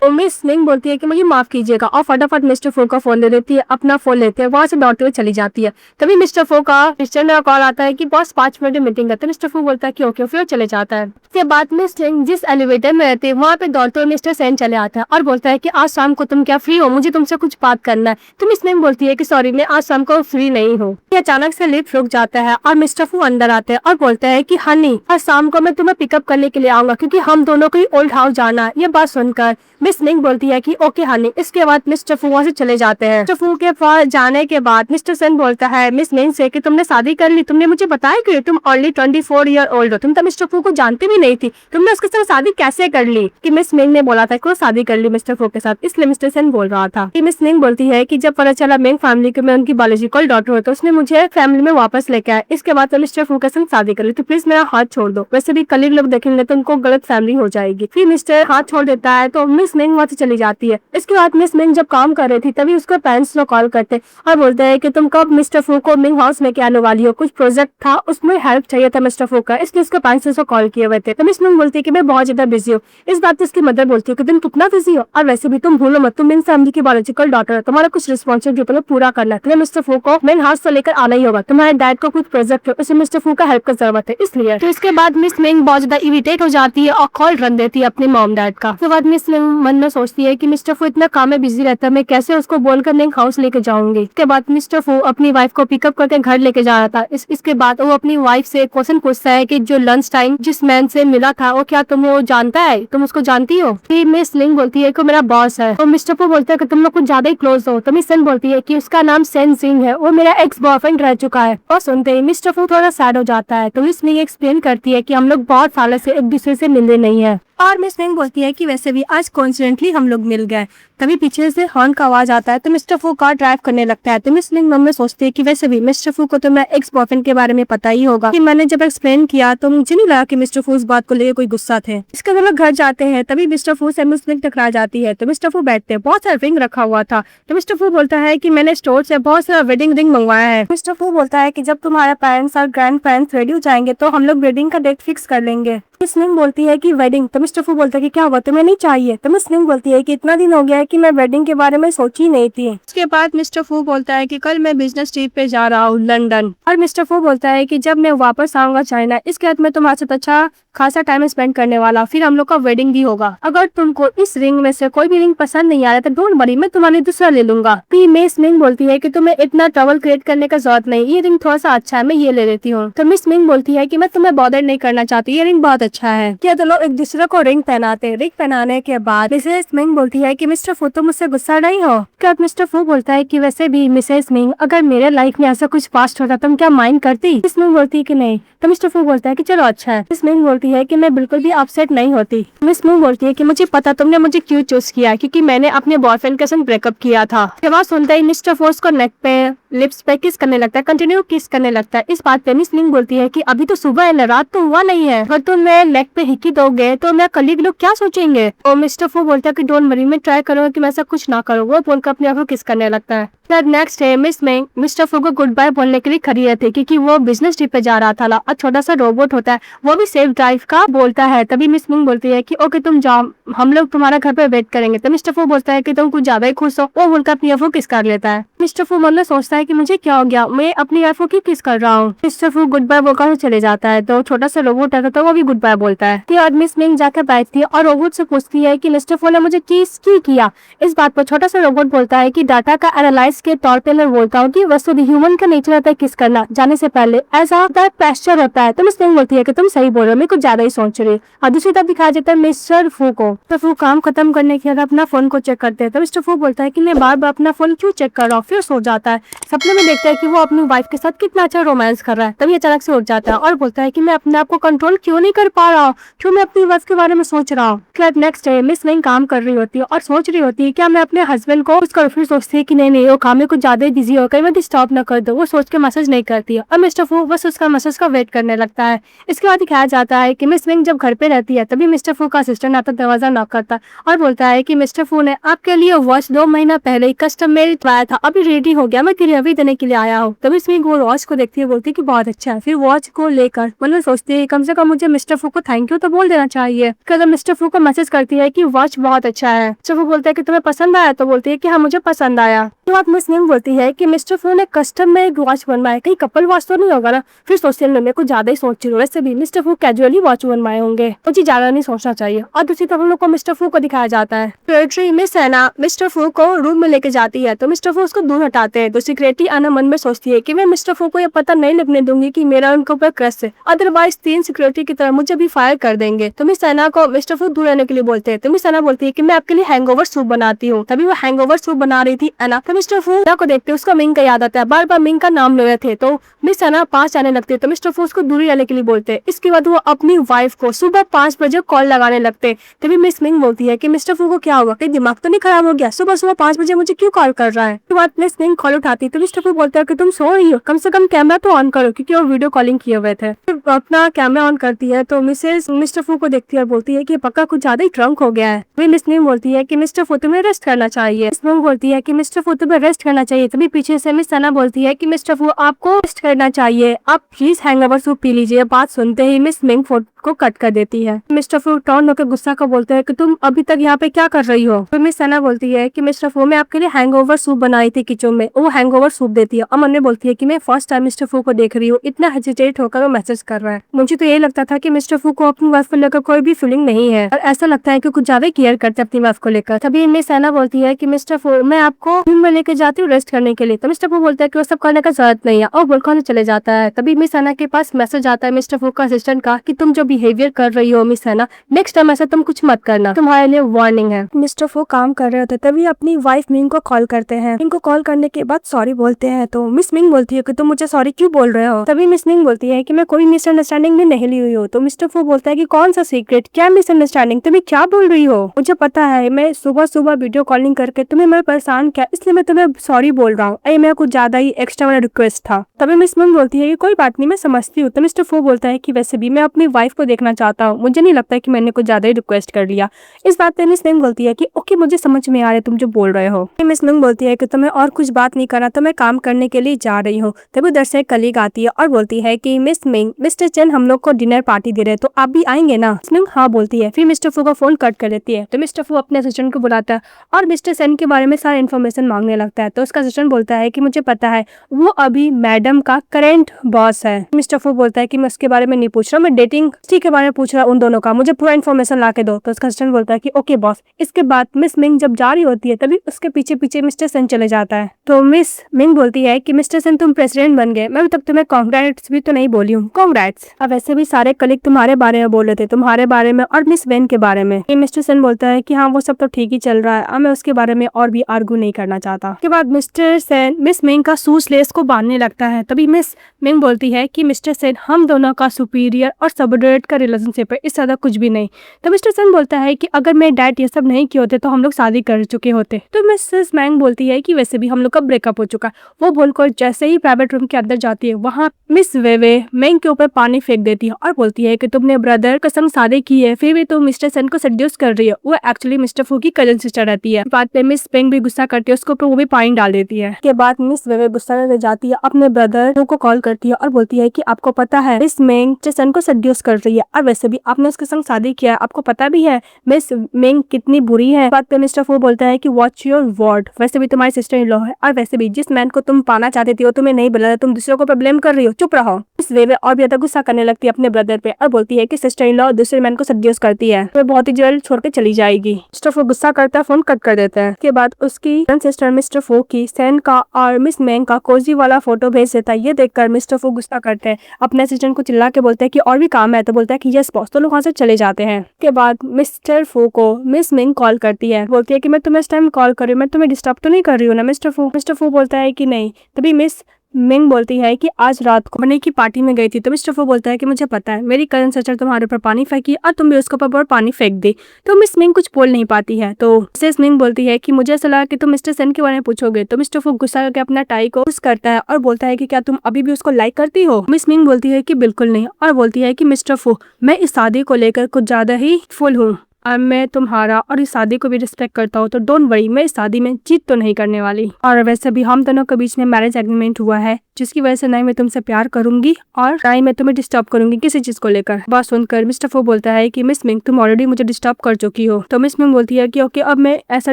तो मिस मिंग बोलती है कि मुझे माफ कीजिएगा और फटाफट मिस्टर फू का फोन दे देती है, अपना फोन लेते हैं, वहां से दौड़ते हुए चली जाती है। तभी मिस्टर फू का कॉल आता है कि बॉस 5 मिनट में मीटिंग करते हैं। मिस्टर फू बोलता है कि ओके, फिर चले जाता है। उसके बाद मिस मिंग जिस एलिवेटर में रहते हैं वहाँ पे दौड़ते हुए मिस्टर सेन चले आता है और बोलता है कि आज शाम को तुम क्या फ्री हो, मुझे तुमसे कुछ बात करना है। तो मिस मिंग बोलती है कि सॉरी, मैं आज शाम को फ्री नहीं हूँ। अचानक से लिफ्ट रुक जाता है और मिस्टर फू अंदर आते हैं और बोलते हैं कि हनी आज शाम को मैं तुम्हें पिकअप करने के लिए आऊंगा क्योंकि हम दोनों को ही ओल्ड हाउस जाना है। ये बात सुनकर मिस मिंग बोलती है कि ओके हनी। इसके बाद मिस्टर फू वहाँ से चले जाते हैं। मिस्टर फू के पास जाने के बाद मिस्टर सेन बोलता है मिस मिंग से कि तुमने शादी कर ली, तुमने मुझे बताया कि तुम ओनली 24 ईयर ओल्ड हो, तुम तो मिस्टर फू को जानती भी नहीं थी, तुमने उसके साथ शादी कैसे कर ली। कि मिस मिंग ने बोला था कि वो शादी कर ली मिस्टर फू के साथ, इसलिए मिस्टर सेन बोल रहा था। कि मिस मिंग बोलती है कि जब पता चला मिंग फैमिली को मैं उनकी बायोलॉजिकल डॉटर हूँ तो उसने मुझे फैमिली में वापस लेके आया, इसके बाद तो मिस्टर फू के साथ शादी कर ली, तो प्लीज मेरा हाथ छोड़ दो, वैसे भी कलीग लोग देखेंगे तो उनको गलत फैमिली हो जाएगी। फिर मिस्टर हाथ छोड़ देता है तो मिस मिंग वहाँ से चली जाती है। इसके बाद मिस मिंग जब काम कर रही थी तभी उसके पेरेंट्स को कॉल करते और बोलते हैं कि तुम कब मिस्टर फू को मिंग हाउस में आने वाली हो, कुछ प्रोजेक्ट था उसमें हेल्प चाहिए था मिस्टर फू का, इसलिए उसके पेरेंट्स को कॉल किए हुए थे। तो मिस मिंग बोलती है कि मैं बहुत ज्यादा बिजी हूँ। इस बात पे उसकी मदर बोलती है कि तुम कितना बिजी हो, और वैसे भी तुम भूलो मत तुम मिंग फैमिली की बायोलॉजिकल डॉटर है, तुम्हारा कुछ रिस्पॉन्सिबिलिटी पूरा करना है, तुम्हें मिस्टर फू को मिंग हाउस से लेकर आना ही होगा, तुम्हारे डैड को कुछ प्रोजेक्ट है उसे मिस्टर फू का हेल्प की जरूरत है इसलिए। तो इसके बाद मिस मिंग बहुत ज्यादा इरिटेट हो जाती है और कॉल रन देती है अपने मॉम डैड का। उसके बाद मिस मिंग मन में सोचती है कि मिस्टर फू इतना काम में बिजी रहता है, मैं कैसे उसको बोलकर मिंग हाउस लेके जाऊंगी। इसके बाद मिस्टर फू अपनी वाइफ को पिकअप करके घर लेके जा रहा था। इसके बाद वो अपनी वाइफ से क्वेश्चन पूछता है कि जो लंच टाइम जिस मैन से मिला था वो क्या तुम वो जानता है, तुम उसको जानती हो। फिर मिस लिंग बोलती है कि मेरा बॉस है। तो मिस्टर फू बोलता है कि तुम लोग कुछ ज्यादा ही क्लोज हो। तो मिस सन बोलती है कि उसका नाम सेन सिंह है, वो मेरा एक्स बॉयफ्रेंड रह चुका है। और सुनते ही मिस्टर फू थोड़ा सैड हो जाता है। तो मिस लिंग एक्सप्लेन करती है कि हम लोग बहुत सालों से एक दूसरे से मिले नहीं है। और मिस मिंग बोलती है कि वैसे भी आज कोइंसिडेंटली हम लोग मिल गए। तभी पीछे से हॉर्न का आवाज आता है तो मिस्टर फू कार ड्राइव करने लगता है। तो मिस मिंग मन में सोचती है कि वैसे भी मिस्टर फू को तो मेरा एक्स बॉयफ्रेंड के बारे में पता ही होगा कि मैंने जब एक्सप्लेन किया तो मुझे नहीं लगा कि मिस्टर फू इस बात को लेकर कोई गुस्सा थे। इसके बाद लोग घर जाते हैं तभी मिस्टर फू से मिस मिंग टकरा जाती है। तो मिस्टर फू बैठते हैं, बहुत सारा रिंग रखा हुआ था। तो मिस्टर फू बोलता है कि मैंने स्टोर से बहुत सारा वेडिंग रिंग मंगवाया है। मिस्टर फू बोलता है कि जब तुम्हारे पेरेंट्स और ग्रैंड पेरेंट्स रेडी हो जाएंगे तो हम लोग वेडिंग का डेट फिक्स कर लेंगे। मिस मिंग बोलती है कि वेडिंग। तो मिस्टर फू बोलता है कि क्या हुआ, तुम्हें नहीं चाहिए। तो मिस मिंग बोलती है कि इतना दिन हो गया है कि मैं वेडिंग के बारे में सोची नहीं थी। उसके बाद मिस्टर फू बोलता है कि कल मैं बिजनेस ट्रिप पे जा रहा हूँ लंदन। और मिस्टर फू बोलता है कि जब मैं वापस आऊंगा चाइना इसके बाद मैं तुम्हारे साथ अच्छा खासा टाइम स्पेंड करने वाला, फिर हम लोग का वेडिंग भी होगा। अगर तुमको इस रिंग में से कोई भी रिंग पसंद नहीं आ रहा तो डोंट वरी, मैं तुम्हारे दूसरा ले लूंगा। फिर मिस मिंग बोलती है कि तुम्हें इतना ट्रबल क्रिएट करने का जरूरत नहीं, ये रिंग थोड़ा सा अच्छा है, मैं ये ले लेती हूँ। तो मिस मिंग बोलती है कि मैं तुम्हें बॉदर नहीं करना चाहती, ये रिंग बहुत अच्छा है। क्या तो लोग एक दूसरे को रिंग पहनाते। रिंग पहनाने के बाद मिसेस मिंग बोलती है कि मिस्टर फू तुम मुझसे गुस्सा नहीं हो। क्या मिस्टर फू बोलता है कि वैसे भी मिसेस मिंग अगर मेरे लाइफ में ऐसा कुछ पास्ट होता तुम क्या माइंड करती। मिस मिंग बोलती है कि नहीं। तो मिस्टर फू बोलता है कि चलो अच्छा है। मिस मिंग बोलती है कि मैं बिल्कुल भी अपसेट नहीं होती। मिस मिंग बोलती है कि मुझे पता तुमने मुझे क्यों चूज किया, क्योंकि मैंने अपने बॉयफ्रेंड के साथ ब्रेकअप किया था। के बाद सुनते ही मिस्टर फू को नेक पे लिप्स पे किस करने लगता है, कंटिन्यू किस करने लगता है। इस बात पे मिस मिंग बोलती है कि अभी तो सुबह है ना, रात तो हुआ नहीं है, अगर तुम मेरे नेक पे हिकी दोगे तो मेरे कलीग लोग क्या सोचेंगे। और मिस्टर फू बोलता है कि डोंट वरी, मैं ट्राई करूंगा कि मैं ऐसा कुछ ना करूँ। वो बोलकर अपने आप को किस करने लगता है। फिर next day miss Ming mister फू को गुड बाय बोलने के लिए खड़ी रहती है क्योंकि वो बिजनेस ट्रिप पे जा रहा था। और छोटा सा रोबोट होता है वो भी सेफ ड्राइव का बोलता है। तभी मिस मिंग बोलती है कि ओके तुम जाओ, हम लोग तुम्हारा घर पे वेट करेंगे। तो मिस्टर फू बोलता है कि तुम कुछ ज्यादा ही खुश हो। वो बोलकर अपनी वाइफ को किस कर लेता है। मिस्टर फू मन में सोचता है कि मुझे क्या हो गया, मैं अपनी वाइफ को क्यों किस कर रहा हूँ। मिस्टर फू गुड बाय बोलकर चले जाता है। तो छोटा सा रोबोट है तो वो भी गुड बाय बोलता है। फिर मिस मिंग जाकर बैठती है और रोबोट से पूछती है कि मिस्टर फू ने मुझे किस क्यों किया। इस बात पर छोटा सा रोबोट बोलता है कि डाटा का एनालाइज के तौर पे मैं बोलता हूँ कि वस्तु ह्यूमन का नेचर रहता है किस करना जाने से पहले ऐसा प्रेशर रहता है। तो मिस मिंग बोलती है कि तुम सही बोल रहे हो, मैं कुछ ज्यादा ही सोच रही। और दूसरी तरफ दिखाया जाता है मिस्टर फू को। तो फू काम खत्म करने के बाद अपना फोन को चेक करते हैं। तो मिस्टर फू बोलता है कि मैं बार बार अपना फोन क्यों चेक कर रहा हूँ। फिर सो जाता है। सपने में देखता है कि वो अपनी वाइफ के साथ कितना अच्छा रोमांस कर रहा है। तभी अचानक से उठ जाता है और बोलता है कि मैं अपने आप को कंट्रोल क्यों नहीं कर पा रहा हूँ, क्यों मैं अपनी वाइफ के बारे में सोच रहा हूँ। नेक्स्ट डे मिस मिंग काम कर रही होती है और सोच रही होती है क्या मैं अपने हस्बैंड को उसका। फिर सोचती है कि नहीं वो काम में कुछ ज्यादा ही बिजी हो गई, मैं डिस्टर्ब न कर दो। वो सोच के मैसेज नहीं करती है और मिस्टर फू बस उसका मैसेज का वेट करने लगता है। इसके बाद दिखाया जाता है कि मिस मिंग जब घर पे रहती है तभी मिस्टर फू का असिस्टेंट आता दरवाजा नॉक करता और बोलता है कि मिस्टर फू ने आपके लिए वॉच 2 महीना पहले ही कस्टम मेड आया था, अभी रेडी हो गया, मैं डिलीवरी देने के लिए आया हूँ। तभी मिस मिंग वो वॉच को देखती है, बोलती है कि बहुत अच्छा है। फिर वॉच को लेकर मतलब सोचती है कम से कम मुझे मिस्टर फू को थैंक यू तो बोल देना चाहिए। कदम मिस्टर फू को मैसेज करती है कि वॉच बहुत अच्छा है। मिस्टर फू बोलता है कि तुम्हें पसंद आया। तो बोलती है कि हाँ मुझे पसंद आया। बात मिस मिंग बोलती है कि मिस्टर फू ने कस्टम में एक वॉच बनवाया, कहीं कपल वॉच तो नहीं होगा ना। फिर सोशल मीडिया को ज्यादा ही सोच रही हूँ, वैसे भी मिस्टर फू कैजुअली वॉच बनवाए होंगे, मुझे ज्यादा नहीं सोचना चाहिए। और दूसरी तरफ हम लोग को मिस्टर फू को दिखाया जाता है। सेक्रेटरी मिस एना मिस्टर फू को रूम में लेके जाती है तो मिस्टर फू उसको दूर हटाते हैं। तो सेक्रेटरी एना मन में सोचती है कि मैं मिस्टर फू को ये पता नहीं लगने दूंगी कि मेरा उनके ऊपर क्रश है, अदरवाइज 3 सिक्योरिटी की तरह मुझे भी फायर कर देंगे। तो मिस एना को मिस्टर फू दूर रहने के लिए बोलते हैं। तो मिस एना बोलती है कि मैं आपके लिए हैंगओवर सूप बनाती हूँ। तभी वो हैंगओवर सूप बना रही थी एना। तो मिस्टर फू को देखते उसको मिंग का याद आता है, बार बार मिंग का नाम ले रहे थे। तो मिस सना पास आने लगते तो मिस्टर फू उसको दूरी रहने के लिए बोलते। इसके बाद वो अपनी वाइफ को सुबह 5 बजे कॉल लगाने लगते। तभी मिस मिंग बोलती है कि मिस्टर फू को क्या होगा, कहीं दिमाग तो नहीं खराब हो गया, सुबह सुबह 5 बजे मुझे क्यों कॉल कर रहा है। उसके बाद मिस मिंग कॉल उठाती तो मिस्टर फू बोलता है कि तुम सो रही हो, कम से कम कैमरा तो ऑन करो, क्योंकि वो वीडियो कॉलिंग किए हुए थे। अपना कैमरा ऑन करती है तो मिसेस मिस्टर फू को देखती है और बोलती है कि पक्का कुछ ज्यादा ही ड्रंक हो गया है। फिर मिस मिंग बोलती है कि मिस्टर फू तुम्हें रेस्ट करना चाहिए। मिस मिंग बोलती है कि मिस्टर फू तुम्हें रेस्ट करना चाहिए। तभी पीछे से मिस सना बोलती है कि मिस्टर फू आपको रेस्ट करना चाहिए, आप प्लीज हैंगओवर सूप पी लीजिए। बात सुनते ही मिस मिंग फोन को कट कर देती है। मिस्टर फू टर्न होकर गुस्सा को बोलते हैं कि तुम अभी तक यहाँ पे क्या कर रही हो। फिर मिस सना बोलती है कि मिस्टर फू मैं आपके लिए हैंगओवर सूप बनाई थी किचन में, वो हैंगओवर सूप देती है। और मन में बोलती है कि मैं फर्स्ट टाइम मिस्टर फू को देख रही हूँ, इतना हेजिटेट होकर वो मैसेज कर रहा है। मुझे तो यही लगता था कि मिस्टर फू को अपनी वाइफ को लेकर कोई भी फीलिंग नहीं है, और ऐसा लगता है कि कुछ ज्यादा केयर करते अपनी वाइफ को लेकर। तभी मिस सना बोलती है कि मिस्टर फू मैं आपको रूम में लेके जाती हूँ रेस्ट करने के लिए। तो मिस्टर फू बोलता है कि वो सब करने का जरूरत नहीं है और बोलकर चले जाता है। तभी मिस सना के पास मैसेज आता है मिस्टर फू का असिस्टेंट का कि तुम जो बिहेवियर कर रही हो मिस सना, नेक्स्ट टाइम ऐसा तुम कुछ मत करना, तुम्हारे लिए वार्निंग है। मिस्टर फू काम कर रहे होते तभी अपनी वाइफ मिंग को कॉल करते हैं। मिंग को कॉल करने के बाद सॉरी बोलते हैं। तो मिस मिंग बोलती है कि तुम मुझे सॉरी क्यों बोल रहे हो। तभी मिस मिंग बोलती है कि मैं कोई मिसअंडरस्टैंडिंग में नहीं ली हुई हूँ। तो मिस्टर फू बोलता है कि कौन सा सीक्रेट, क्या मिसअंडरस्टैंडिंग, तुम्हें क्या बोल रही हो। मुझे पता है मैं सुबह सुबह वीडियो कॉलिंग करके तुम्हें मैं परेशान किया, इसलिए मैं तुम्हें सॉरी बोल रहा हूँ, ये मेरा कुछ ज्यादा ही एक्स्ट्रा वाला रिक्वेस्ट था। तभी मिस मिंग बोलती है कि कोई बात नहीं, मैं समझती हूँ। तो मिस्टर फू बोलता है कि वैसे भी मैं अपनी वाइफ को देखना चाहता हूँ, मुझे नहीं लगता कि मैंने कुछ ज्यादा ही रिक्वेस्ट कर लिया। इस बात पे मिस मिंग बोलती है कि ओके मुझे समझ में आ रहा है तुम जो बोल रहे हो। मिस मिंग बोलती है कि तुम्हें और कुछ बात नहीं करना, तो मैं काम करने के लिए जा रही हूँ। तभी उधर से कलीग आती है और बोलती है कि मिस मिंग मिस्टर चेन हम लोग को डिनर पार्टी दे रहे हैं, तो आप भी आएंगे ना। मिस मिंग हाँ बोलती है। फिर मिस्टर फू का फोन कट कर देती है। तो मिस्टर फू अपने असिस्टेंट को बुलाता है और मिस्टर सेन के बारे में सारा इन्फॉर्मेशन मांगने लगता है। तो उसका असिस्टेंट बोलता है कि मुझे पता है वो अभी मैडम का करेंट बॉस है। मिस्टर फू बोलता है कि मैं उसके बारे में नहीं पूछ रहा, मैं डेटिंग के बारे में पूछ रहा हूँ उन दोनों का, मुझे पूरा इन्फॉर्मेशन ला के दो। तो उसका असिस्टेंट बोलता है कि ओके बॉस। इसके बाद मिस मिंग जब जा रही होती है तभी उसके पीछे पीछे मिस्टर सेन चले जाता है। तो मिस मिंग बोलती है कि मिस्टर सेन तुम प्रेसिडेंट बन गए, मैं अभी तक तुम्हें कांग्रेट्स भी तो नहीं बोली हूँ। कांग्रेट्स। अब वैसे भी सारे कलीग तुम्हारे बारे में बोल रहे थे, तुम्हारे बारे में और मिस वेन के बारे में। मिस्टर सेन बोलता है कि हाँ वो सब तो ठीक ही चल रहा है, अब मैं उसके बारे में और भी आर्गू नहीं करना चाहता। उसके बाद मिस्टर सेन मिस मिंग का सूस लेस को बांधने लगता है। तभी मिस मिंग बोलती है कि मिस्टर सेन हम दोनों का सुपीरियर और सबऑर्डिनेट का रिलेशनशिप है, इससे ज्यादा कुछ भी नहीं। तो मिस्टर सेन बोलता है कि अगर मेरे डैड ये सब नहीं किए होते तो हम लोग शादी कर चुके होते। तो मिसेस मैंग बोलती है कि वैसे भी हम लोग का ब्रेकअप हो चुका। वो बोलकर जैसे ही प्राइवेट रूम के अंदर जाती है वहाँ मिस वेवे मैंग के ऊपर पानी फेंक देती है और बोलती है कि तुमने ब्रदर के संग शादी की है, फिर भी तुम मिस्टर सेन को सेड्यूस कर रही है। वो एक्चुअली मिस्टर फू की कजन सिस्टर रहती है। बात पे मिस मैंग भी गुस्सा करती है, उसके ऊपर वो भी पानी डाल देती है। के बाद मिस वेवे गुस्सा करके जाती है, अपने ब्रदर को कॉल करती है और बोलती है कि आपको पता है मिस मैंग मिस्टर सेन को सेड्यूस कर रही है, और वैसे भी आपने उसके संग शादी किया है, आपको पता भी है मिस मैंग कितनी बुरी है। बात पे मिस्टर फू बोलता है कि वॉच योर वर्ड, वैसे भी तुम्हारी सिस्टर इन लॉ है, और वैसे भी जिस मैन को तुम पाना चाहती थी वो तुम्हें नहीं मिला, तुम दूसरों को प्रॉब्लम कर रही हो, चुप रहो। इस वे और भी ज्यादा गुस्सा करने लगती है अपने ब्रदर पे और बोलती है कि सिस्टर इन लॉ दूसरे मैन को सेड्यूस करती है, वो बहुत ही जल्द छोड़ के चली जाएगी। मिस्टर फू गुस्सा करता है, फोन कट कर देता है। उसके बाद उसकी सिस्टर मिस्टर फू की सेन का और मिस मैंग का कोजी वाला फोटो भेज देता है। ये देखकर मिस्टर फू गुस्सा करते हैं, अपने असिस्टेंट को चिल्ला के बोलते हैं कि और भी काम है। तो बोलता है कि यस बॉस, तो लोग वहां से चले जाते हैं। उसके बाद मिस्टर फू को मिस मिंग कॉल करती है, बोलती है कि मैं तुम्हें इस टाइम कॉल कर रही हूँ, मैं तुम्हें डिस्टर्ब तो नहीं कर रही हूँ ना मिस्टर फू। मिस्टर फू बोलता है कि नहीं। तभी मिस मिंग बोलती है कि आज रात को बने की पार्टी में गई थी। तो मिस्टर फू बोलता है कि मुझे पता है मेरी कजन सिस्टर तुम्हारे ऊपर पानी फेंकी और तुम भी उसके ऊपर पानी फेंक दी। तो मिस मिंग कुछ बोल नहीं पाती है। तो मिसेस मिंग बोलती है कि मुझे ऐसा लगा कि तुम मिस्टर सेन के बारे में पूछोगे। तो मिस्टर फू गुस्सा करके अपना टाई को पुश करता है और बोलता है कि क्या तुम अभी भी उसको लाइक करती हो। मिस मिंग बोलती है कि बिल्कुल नहीं, और बोलती है कि मिस्टर फू मैं इस शादी को लेकर कुछ ज्यादा ही फुल हूँ और मैं तुम्हारा और इस शादी को भी रिस्पेक्ट करता हूँ, तो डोंट वरी, मैं इस शादी में जीत तो नहीं करने वाली। और वैसे भी हम दोनों के बीच में मैरिज एग्रीमेंट हुआ है, जिसकी वजह से ना ही मैं तुमसे प्यार करूंगी और ना ही मैं तुम्हें डिस्टर्ब करूंगी किसी चीज को लेकर। बात सुनकर मिस्टर फू बोलता है कि मिस मिंग तुम ऑलरेडी मुझे डिस्टर्ब कर चुकी हो। तो मिस मिंग बोलती है कि ओके अब मैं ऐसा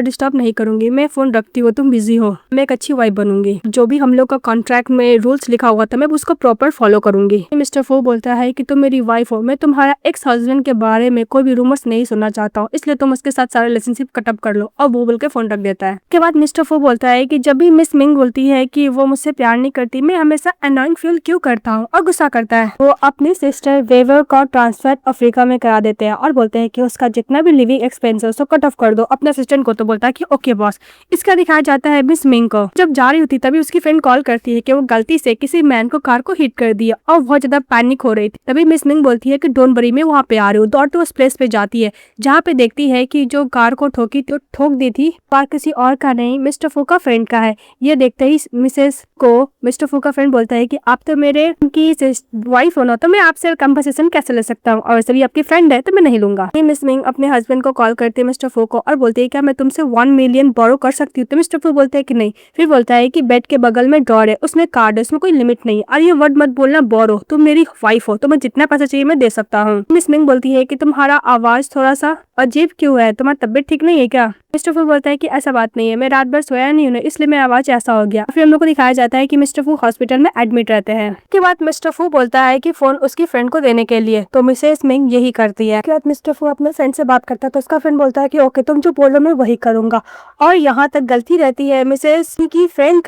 डिस्टर्ब नहीं करूंगी, मैं फोन रखती हूँ, तुम बिजी हो, मैं एक अच्छी वाइफ बनूंगी, जो भी हम लोग का कॉन्ट्रैक्ट में रूल्स लिखा हुआ था मैं उसको प्रॉपर फॉलो करूंगी। मिस्टर फू बोलता है कि तुम मेरी वाइफ हो, मैं तुम्हारा एक्स हस्बैंड के बारे में कोई भी रूमर्स नहीं सुनना चाहता। चाहता हूँ, इसलिए तुम उसके साथ सारा रिलेशनशिप कटअप कर लो। और वो बोल के फोन रख देता है। के बाद मिस्टर फू बोलता है कि जब भी मिस मिंग बोलती है कि वो मुझसे प्यार नहीं करती, मैं हमेशा अनोइंग फील क्यों करता हूँ, और गुस्सा करता है। वो अपनी सिस्टर वेवर का ट्रांसफर अफ्रीका में करा देते हैं और बोलते हैं कि उसका जितना भी लिविंग एक्सपेंस है उसको कट ऑफ कर दो। अपने असिस्टेंट को तो बोलता है कि ओके बॉस। इसका दिखाया जाता है मिस मिंग को जब जा रही होती तभी उसकी फ्रेंड कॉल करती है कि वो गलती से किसी मैन को कार को हिट कर दिया और बहुत ज्यादा पैनिक हो रही थी। तभी मिस मिंग बोलती है कि डोंट वरी, मैं वहाँ पे आ रही हूँ। दौड़ते उस प्लेस पे जाती है जहाँ पे देखती है कि जो कार को ठोकी तो ठोक दी थी कार किसी और का नहीं, मिस्टर फू का फ्रेंड का है। ये देखते ही मिसेस को मिस्टर फू का फ्रेंड बोलता है कि आप तो मेरे की वाइफ हो ना, तो मैं आपसे कंपनसेशन कैसे ले सकता हूँ, और वैसे भी आपकी फ्रेंड है तो मैं नहीं लूंगा। मिस मिंग अपने हस्बैंड को कॉल करते हैं मिस्टर फू को और बोलते है क्या मैं तुमसे 1 मिलियन बोरो कर सकती हूँ। तो मिस्टर फू बोलते हैं कि नहीं। फिर बोलता है कि बेड के बगल में ड्रॉर है, उसमें कार्ड है, उसमें कोई लिमिट नहीं। और ये वर्ड मत बोलना बोरो, तुम मेरी वाइफ हो, तुम्हें जितना पैसा चाहिए मैं दे सकता हूँ। मिस मिंग बोलती है कि तुम्हारा आवाज थोड़ा सा अजीब क्यों है, तुम्हारी तबीयत ठीक नहीं है क्या। मिस्टर फू बोलता है कि ऐसा बात नहीं है, मैं रात भर सोया नहीं हूँ इसलिए मेरा आवाज ऐसा हो गया। फिर हम लोग को दिखाया जाता है कि मिस्टर फू हॉस्पिटल में एडमिट रहते हैं। उसके बाद मिस्टर फू बोलता है कि फोन उसकी फ्रेंड को देने के लिए, तो मिसेस मिंग यही करती है। उसके बाद मिस्टर फू अपने फ्रेंड से बात करता है तो उसका फ्रेंड बोलता है कि ओके तुम जो बोलो मैं वही करूंगा। और यहाँ तक गलती रहती है मिसेस की फ्रेंड